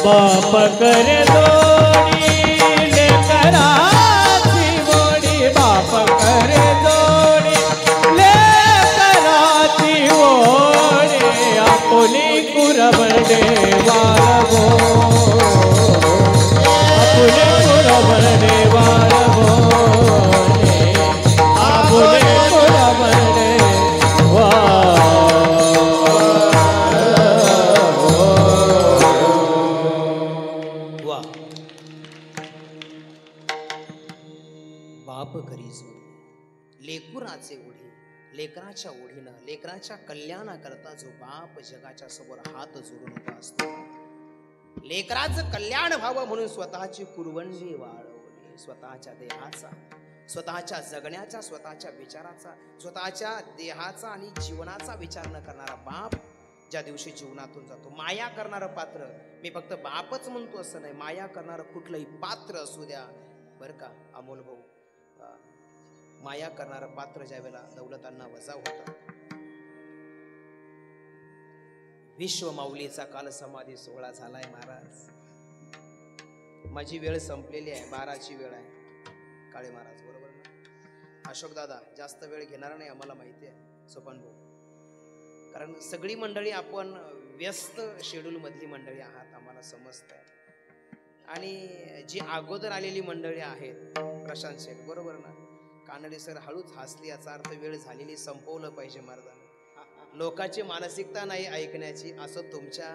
Speaker 2: बाप करे जोडी लेकराची गोडी, बाप करे जोडी लेकराची गोडी, आपुली कुरवडे वाळवोनी, आपुली कुरवडे वाळवोनी, आपुली कुरवडे वाळवोनी.
Speaker 3: लेकराचे ओढे, लेकराच्या ओढीनं, लेकराच्या कल्याणाकरता जो बाप जगाच्या समोर हात जोडून उभा असतो, लेकराचं कल्याण व्हावं म्हणून स्वतःची कुरवंडी वाळवली, स्वतःच्या देहाचा, स्वतःच्या जगण्याचा, स्वतःच्या विचाराचा, स्वतःच्या देहाचा आणि जीवनाचा विचार न करणारा बाप ज्या दिवशी जीवनातून जातो, माया करणारं पात्र, मी फक्त बापच म्हणतो असं नाही, माया करणारं कुठलंही पात्र असू द्या बरं का अमोल भाऊ, माया करणारं पात्र ज्या वेळेला दौलतांना वजा होतं. विश्व माऊलीचा काल समाधी सोहळा झालाय महाराज. माझी वेळ संपलेली आहे, 12ची वेळ आहे. काळे महाराज बरोबर ना? अशोक दादा जास्त वेळ घेणार नाही, आम्हाला माहिती आहे सोपान भाऊ, कारण सगळी मंडळी आपण व्यस्त शेड्यूल मधली मंडळी आहात, आम्हाला समजतंय. आणि जी अगोदर आलेली मंडळी आहेत, प्रशांत शेठ बरोबर ना, कानडे सर हळूच हसली, याचा अर्थ वेळ झालेली, संपवलं पाहिजे महाराजांनी. लोकांची मानसिकता नाही ऐकण्याची, असं तुमच्या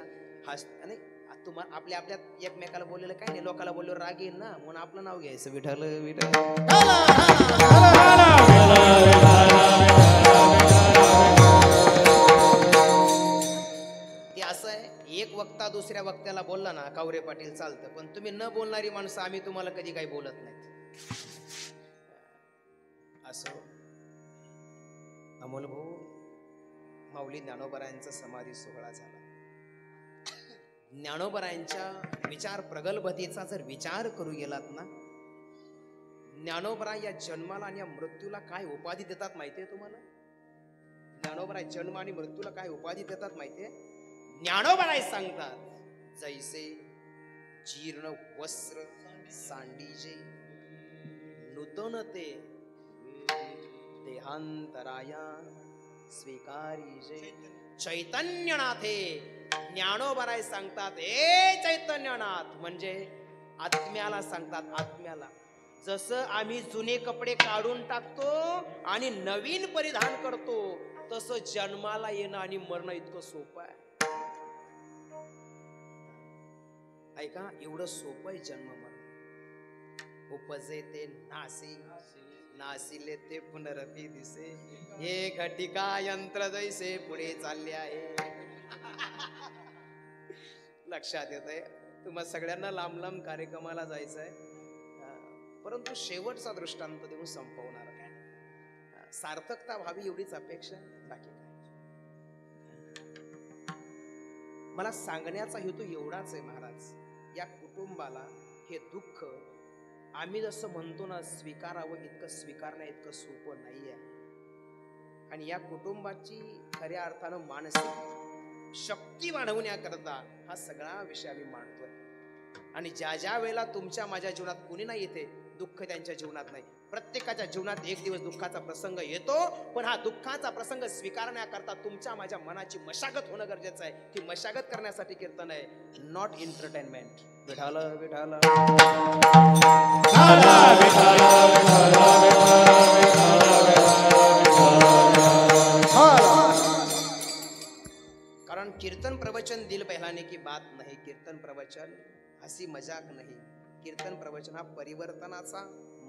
Speaker 3: नाही तुम्हाला आपल्या आपल्यात एकमेकाला बोललेलं काय नाही, लोकांना बोलल्यावर राग येईल ना, म्हणून आपलं नाव घ्यायचं विठ्ठल विठ्ठल. ते असं आहे, एक वक्ता दुसऱ्या वक्त्याला बोलला ना कावरे पाटील चालतं, पण तुम्ही न बोलणारी माणसं आम्ही तुम्हाला कधी काही बोलत नाहीत. असो अमोल भाऊ, माऊली ज्ञानोबरायांचा समाधी सोहळा झाला. ज्ञानोबरायांच्या विचार प्रगल्भतेचा जर विचार करू गेलात ना, ज्ञानोबरा या जन्माला आणि या मृत्यूला काय उपाधी देतात माहितीये तुम्हाला? ज्ञानोबरा जन्म आणि मृत्यूला काय उपाधी देतात माहितीये? ज्ञानोबराय सांगतात, जैसे जीर्ण वस्त्र सांडीजे, नूतन ते देहांतराया स्वीकारीजे. चैतन्यनाथे ज्ञानोबराय सांगतात, हे चैतन्यनाथ म्हणजे आत्म्याला सांगतात, आत्म्याला. जसं आम्ही जुने कपडे काढून टाकतो आणि नवीन परिधान करतो, तसं जन्माला येणं आणि मरणं इतकं सोपं आहे. ऐका, एवढं सोपं आहे जन्म मरण. उपजे ते नासी, नासिले ते पुनरपी दिसे, हे घटिका यंत्र जैसे पुढे चालले आहे. लक्षात येत आहे तुम्हा सगळ्यांना, लांब लांब कार्यक्रमाला जायचं आहे, परंतु शेवटचा दृष्टांत देऊन संपवणार आहे. सार्थकता व्हावी एवढीच अपेक्षा, बाकी काय. मला सांगण्याचा हेतू एवढाच आहे महाराज, या कुटुंबाला हे दुःख आम्ही जसं म्हणतो ना स्वीकारावं, इतकं स्वीकारणं इतकं सोपं नाही आहे. आणि या कुटुंबाची खऱ्या अर्थानं मानसिक शक्ती वाढवण्याकरता हा सगळा विषय आम्ही मांडतोय. आणि ज्या ज्या वेळेला तुमच्या माझ्या जीवनात कोणी नाही येते, दुःख त्यांच्या जीवनात नाही. प्रत्येकाच्या जीवनात एक दिवस दुःखाचा प्रसंग येतो, पण हा दुःखाचा प्रसंग स्वीकारण्याकरता तुमच्या माझ्या मनाची मशागत होणं गरजेचं आहे. ती मशागत करण्यासाठी कीर्तन आहे, नॉट एंटरटेनमेंट. विठाल विठाल कारण कीर्तन प्रवचन दिल बहलाने की बात नहीं, कीर्तन प्रवचन हसी मजाक नाही. कीर्तन प्रवचन हा परिवर्तनाचा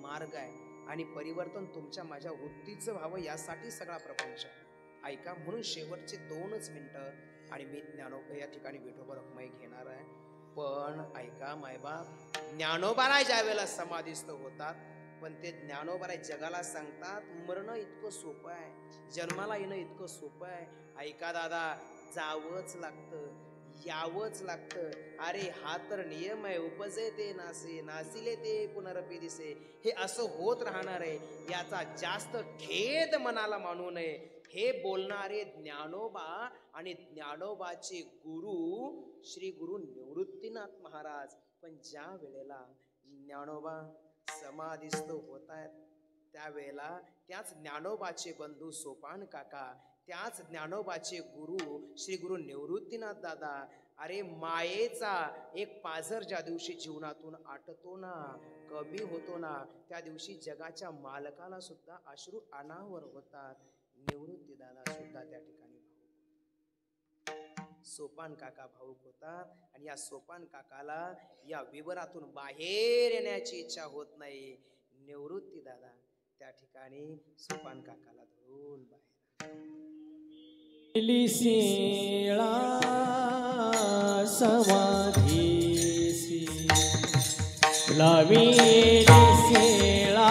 Speaker 3: मार्ग आहे, आणि परिवर्तन तुमच्या माझ्या वृत्तीचं व्हावं यासाठी सगळा प्रपंच आहे. ऐका, म्हणून शेवटचे 2च मिनिटं आणि मी ज्ञानोबा या ठिकाणी विठोबा रखमाई घेणार आहे. पण ऐका मायबाप, ज्ञानोबाराय ज्या वेळेला समाधिस्थ होतात, पण ते ज्ञानोबाराय जगाला सांगतात, मरणं इतकं सोपं आहे, जन्माला येणं इतकं सोपं आहे. ऐका दादा, जावंच लागतं, यावंच लागतं. अरे हा तर नियम आहे, उपजे ते नासे, नासिले ते पुनरपी दिसे. हे असं होत राहणार आहे, याचा जास्त खेद मनाला मानू नये. हे बोलणारे ज्ञानोबा आणि ज्ञानोबाचे गुरु श्री गुरु निवृत्तीनाथ महाराज. पण ज्या वेळेला ज्ञानोबा समाधिस्थ होत आहेत, त्यावेळेला त्याच ज्ञानोबाचे बंधू सोपान काका, त्याच ज्ञानोबाचे गुरु श्री गुरु निवृत्तीनाथ दादा, अरे मायेचा एक पाझर ज्या दिवशी जीवनातून आटतो ना, कमी होतो ना, त्या दिवशी जगाच्या मालकाला सुद्धा अश्रू अनावर होतात. निवृत्ती दादा सुद्धा त्या ठिकाणी सोपान काका भाऊक होतात. आणि या सोपान काकाला या विवरातून बाहेर येण्याची इच्छा होत नाही. निवृत्ती दादा त्या ठिकाणी सोपान काकाला धरून बाहेर
Speaker 2: लिसिळा समाधीसी लावी लिसिळा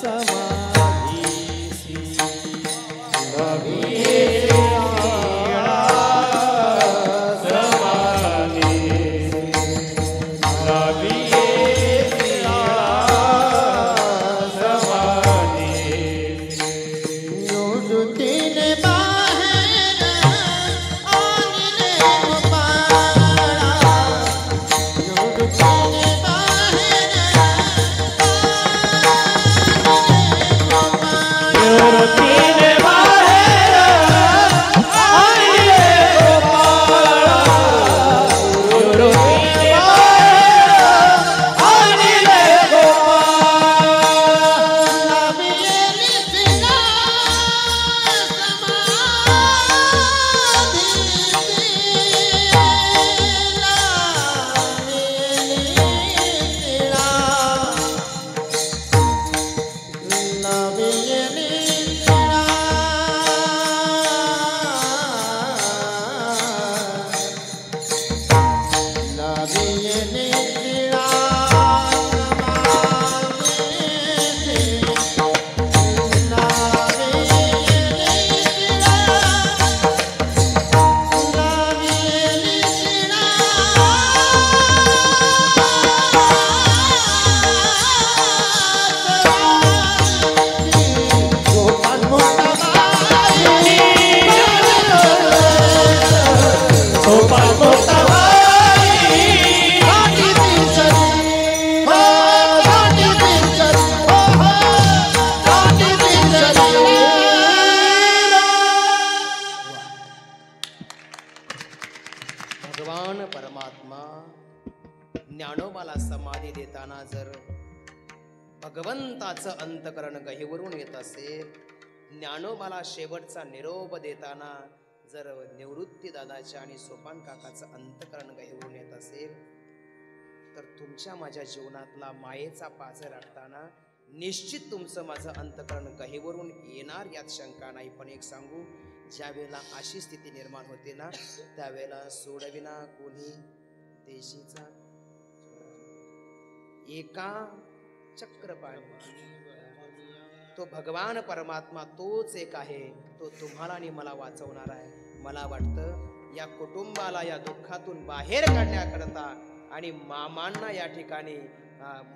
Speaker 2: समाधीसी लावी
Speaker 3: भगवान परमात्मा ज्ञानोबाला समाधी देताना जर भगवंताचं अंतकरण गहिवरून येत असेल, ज्ञानोबाला शेवटचा निरोप देताना जर निवृत्ती दादाच्या आणि सोपान काकाचं अंतकरण गहिवरून येत असेल, तर तुमच्या माझ्या जीवनातला मायेचा पाझर राखताना निश्चित तुमचं माझं अंतकरण गहिवरून येणार यात शंका नाही. पण एक सांगू, ज्या वेळेला अशी स्थिती निर्माण होते ना, त्यावेळेला सोडविना कोणी देशीचा एका चक्रपाणी तो भगवान परमात्मा तोच एक आहे, तो तुम्हाला आणि मला वाचवणार आहे. मला वाटतं या कुटुंबाला या दुःखातून बाहेर काढण्याकरता आणि मामांना या ठिकाणी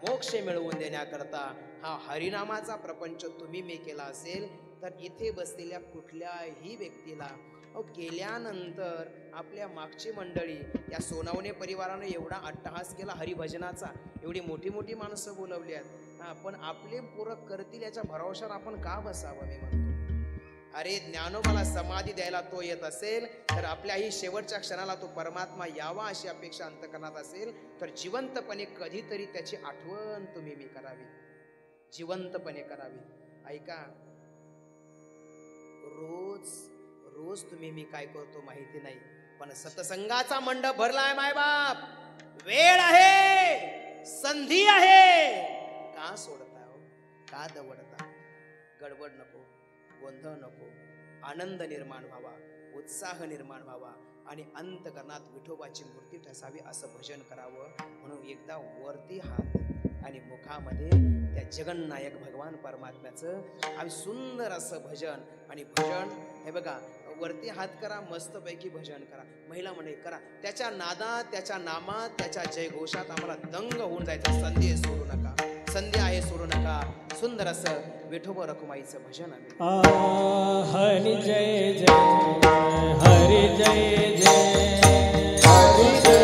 Speaker 3: मोक्ष मिळवून देण्याकरता हा हरिनामाचा प्रपंच तुम्ही मी केला असेल, तर इथे बसलेल्या कुठल्याही व्यक्तीला गेल्यानंतर आपल्या मागची मंडळी या सोनावणे परिवाराने एवढा अट्टहास केला हरिभजनाचा, एवढी मोठी मोठी माणसं बोलवली आहेत, पण आपले पूरक करतील याच्या भरवशावर आपण का बसावं. मी म्हणतो, अरे ज्ञानोबाला समाधी द्यायला तो येत असेल, तर आपल्याही शेवटच्या क्षणाला तो परमात्मा यावा अशी अपेक्षा अंतकरणात असेल, तर जिवंतपणे कधीतरी त्याची आठवण तुम्ही मी करावी, जिवंतपणे करावी. ऐका, रोज रोज तुम्ही मी काय करतो माहिती नाही, पण सत्संगाचा मंडप भरलाय मायबाप, वेळ आहे, संधी आहे, का सोडता हो, का दवडता. गडबड नको, गोंधळ नको, आनंद निर्माण व्हावा, उत्साह निर्माण व्हावा आणि अंतकरणात विठोबाची मूर्ती ठसावी असं भजन करावं. म्हणून एकदा वरती हात आणि मुखामध्ये त्या जगन्नायक भगवान परमात्म्याचं आम्ही सुंदर असं भजन. आणि भजन हे बघा, वरती हात करा, मस्तपैकी भजन करा, महिला मंडळी करा, त्याच्या नादात, त्याच्या नामात, त्याच्या जयघोषात आम्हाला दंग होऊन जायचं. संधी आहे सोडू नका, संधी आहे सोडू नका. सुंदर असं विठोबा रखुमाईचं भजन आम्ही.
Speaker 2: हरी जय जय हरी जय जय हरी जय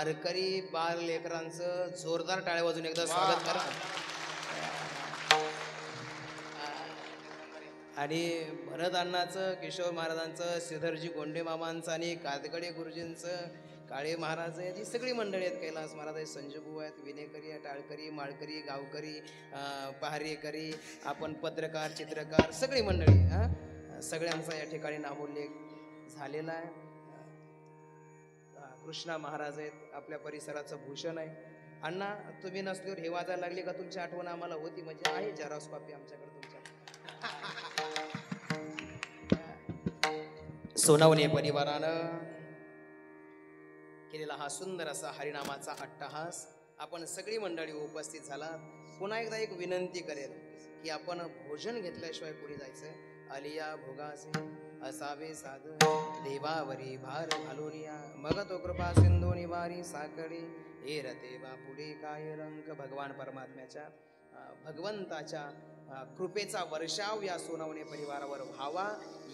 Speaker 3: वारकरी बाल लेकरांचं जोरदार टाळ्या वाजून एकदा स्वागत करा. आणि भरत अण्णाचं, किशोर महाराजांचं, श्रीधरजी गोंडे मामांचं आणि कातगडे गुरुजींचं, काळे महाराज आहेत, ही सगळी मंडळी आहेत. कैलास महाराज आहेत, संजूबू आहेत, विनेकरी, टाळकरी, माळकरी, गावकरी, पहारेकरी, आपण पत्रकार, चित्रकार, सगळी मंडळी सगळ्यांचा या ठिकाणी नामोल्लेख झालेला आहे. कृष्णा महाराज आहेत, आपल्या परिसराचं भूषण आहे. अण्णा तुम्ही नसल्यावर हे वाजायला लागले का तुमची आठवण आम्हाला होती, म्हणजे आहे झेरॉक्स कॉपी आमच्याकडे तुमच्या. सोनावणे परिवारानं केलेला हा सुंदर असा हरिनामाचा अट्टहास आपण सगळी मंडळी उपस्थित झालात. पुन्हा एकदा एक विनंती करेल की आपण भोजन घेतल्याशिवाय पुढे जायचं. आलिया भोगासे असावे साध देवावरी भार घालून या, मग तो कृपा सिंधू निवारी साकडे हे रतेवा पुढे काय रंग. भगवान परमात्म्याच्या भगवंताच्या कृपेचा वर्षाव या सोनावणे परिवारावर व्हावा,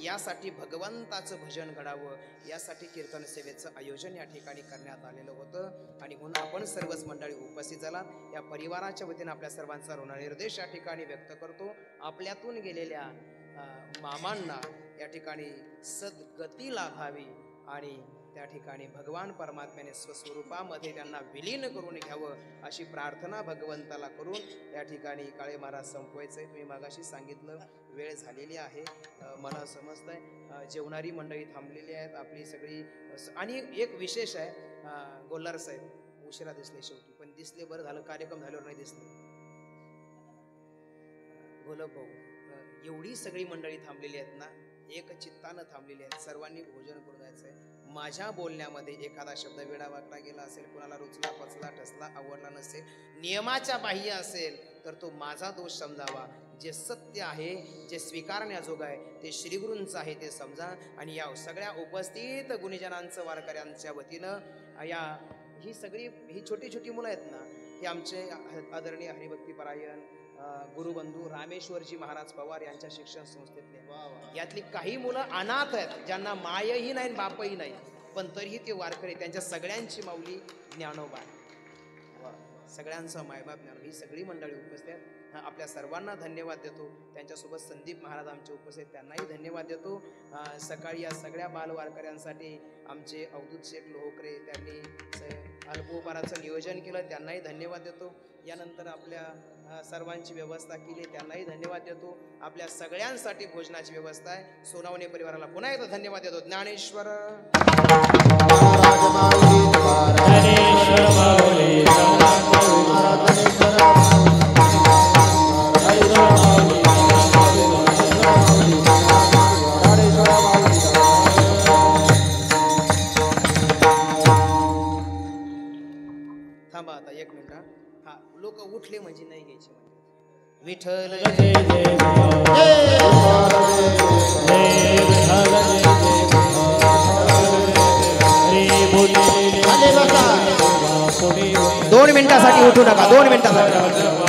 Speaker 3: यासाठी भगवंताचं भजन घडावं, यासाठी कीर्तन सेवेचं आयोजन या ठिकाणी करण्यात आलेलं होतं. आणि म्हणून आपण सर्वच मंडळी उपस्थित झाला. या परिवाराच्या वतीने आपल्या सर्वांचा ऋणनिर्देश या ठिकाणी व्यक्त करतो. आपल्यातून गेलेल्या मामांना या ठिकाणी सद्गती लाभावी आणि त्या ठिकाणी भगवान परमात्म्याने स्वस्वरूपामध्ये त्यांना विलीन करून घ्यावं, अशी प्रार्थना भगवंताला करून या ठिकाणी काळे महाराज संपवायचं आहे. तुम्ही मागाशी सांगितलं वेळ झालेली आहे, मला समजतंय. जेवणारी मंडळी थांबलेली आहेत आपली सगळी. आणि एक विशेष आहे, गोल्हार साहेब उशिरा दिसले शेवटी, पण दिसले बरं झालं, कार्यक्रम झाल्यावर नाही दिसले. गोलब भाऊ, एवढी सगळी मंडळी थांबलेली आहेत ना, एक चित्तानं थांबलेली आहेत. सर्वांनी भोजन करून जायचं आहे. माझ्या बोलण्यामध्ये एखादा शब्द वेडा वाकडा गेला असेल, कोणाला रुचला पचला ठसला आवडला नसेल, नियमाच्या बाह्य असेल, तर तो माझा दोष समजावा. जे सत्य आहे, जे स्वीकारण्याजोग आहे, ते श्रीगुरूंचं आहे ते समजा. आणि या सगळ्या उपस्थित गुणीजनांचं वारकऱ्यांच्या वतीनं ही छोटी छोटी मुलं आहेत ना, हे आमचे आदरणीय हरिभक्तीपरायण गुरुबंधू रामेश्वरजी महाराज पवार यांच्या शिक्षण संस्थेतले. यातली काही मुलं अनाथ आहेत, ज्यांना मायही नाही बापही नाही, पण तरीही ते वारकरी. त्यांच्या सगळ्यांची माऊली ज्ञानोबा, सगळ्यांचा मायबाप ज्ञान. ही सगळी मंडळी उपस्थित आहेत. आपल्या सर्वांना धन्यवाद देतो. त्यांच्यासोबत संदीप महाराज आमचे उपस्थित, त्यांनाही धन्यवाद देतो. सकाळी या सगळ्या बालवारकऱ्यांसाठी आमचे अवधूत शेठ लोहकरे, त्यांनी अल्पोपहाराचं नियोजन केलं, त्यांनाही धन्यवाद देतो. यानंतर आपल्या सर्वांची व्यवस्था केली, त्यांनाही धन्यवाद देतो. आपल्या सगळ्यांसाठी भोजनाची व्यवस्था आहे. सोनावणे परिवाराला पुन्हा एकदा धन्यवाद देतो. ज्ञानेश्वर थांबा आता एक मिनिट. हा, लोक उठले म्हणजे नाही घ्यायचे. विठ्ठल दोन मिनिटासाठी उठू नका, 2 मिनिटासाठी.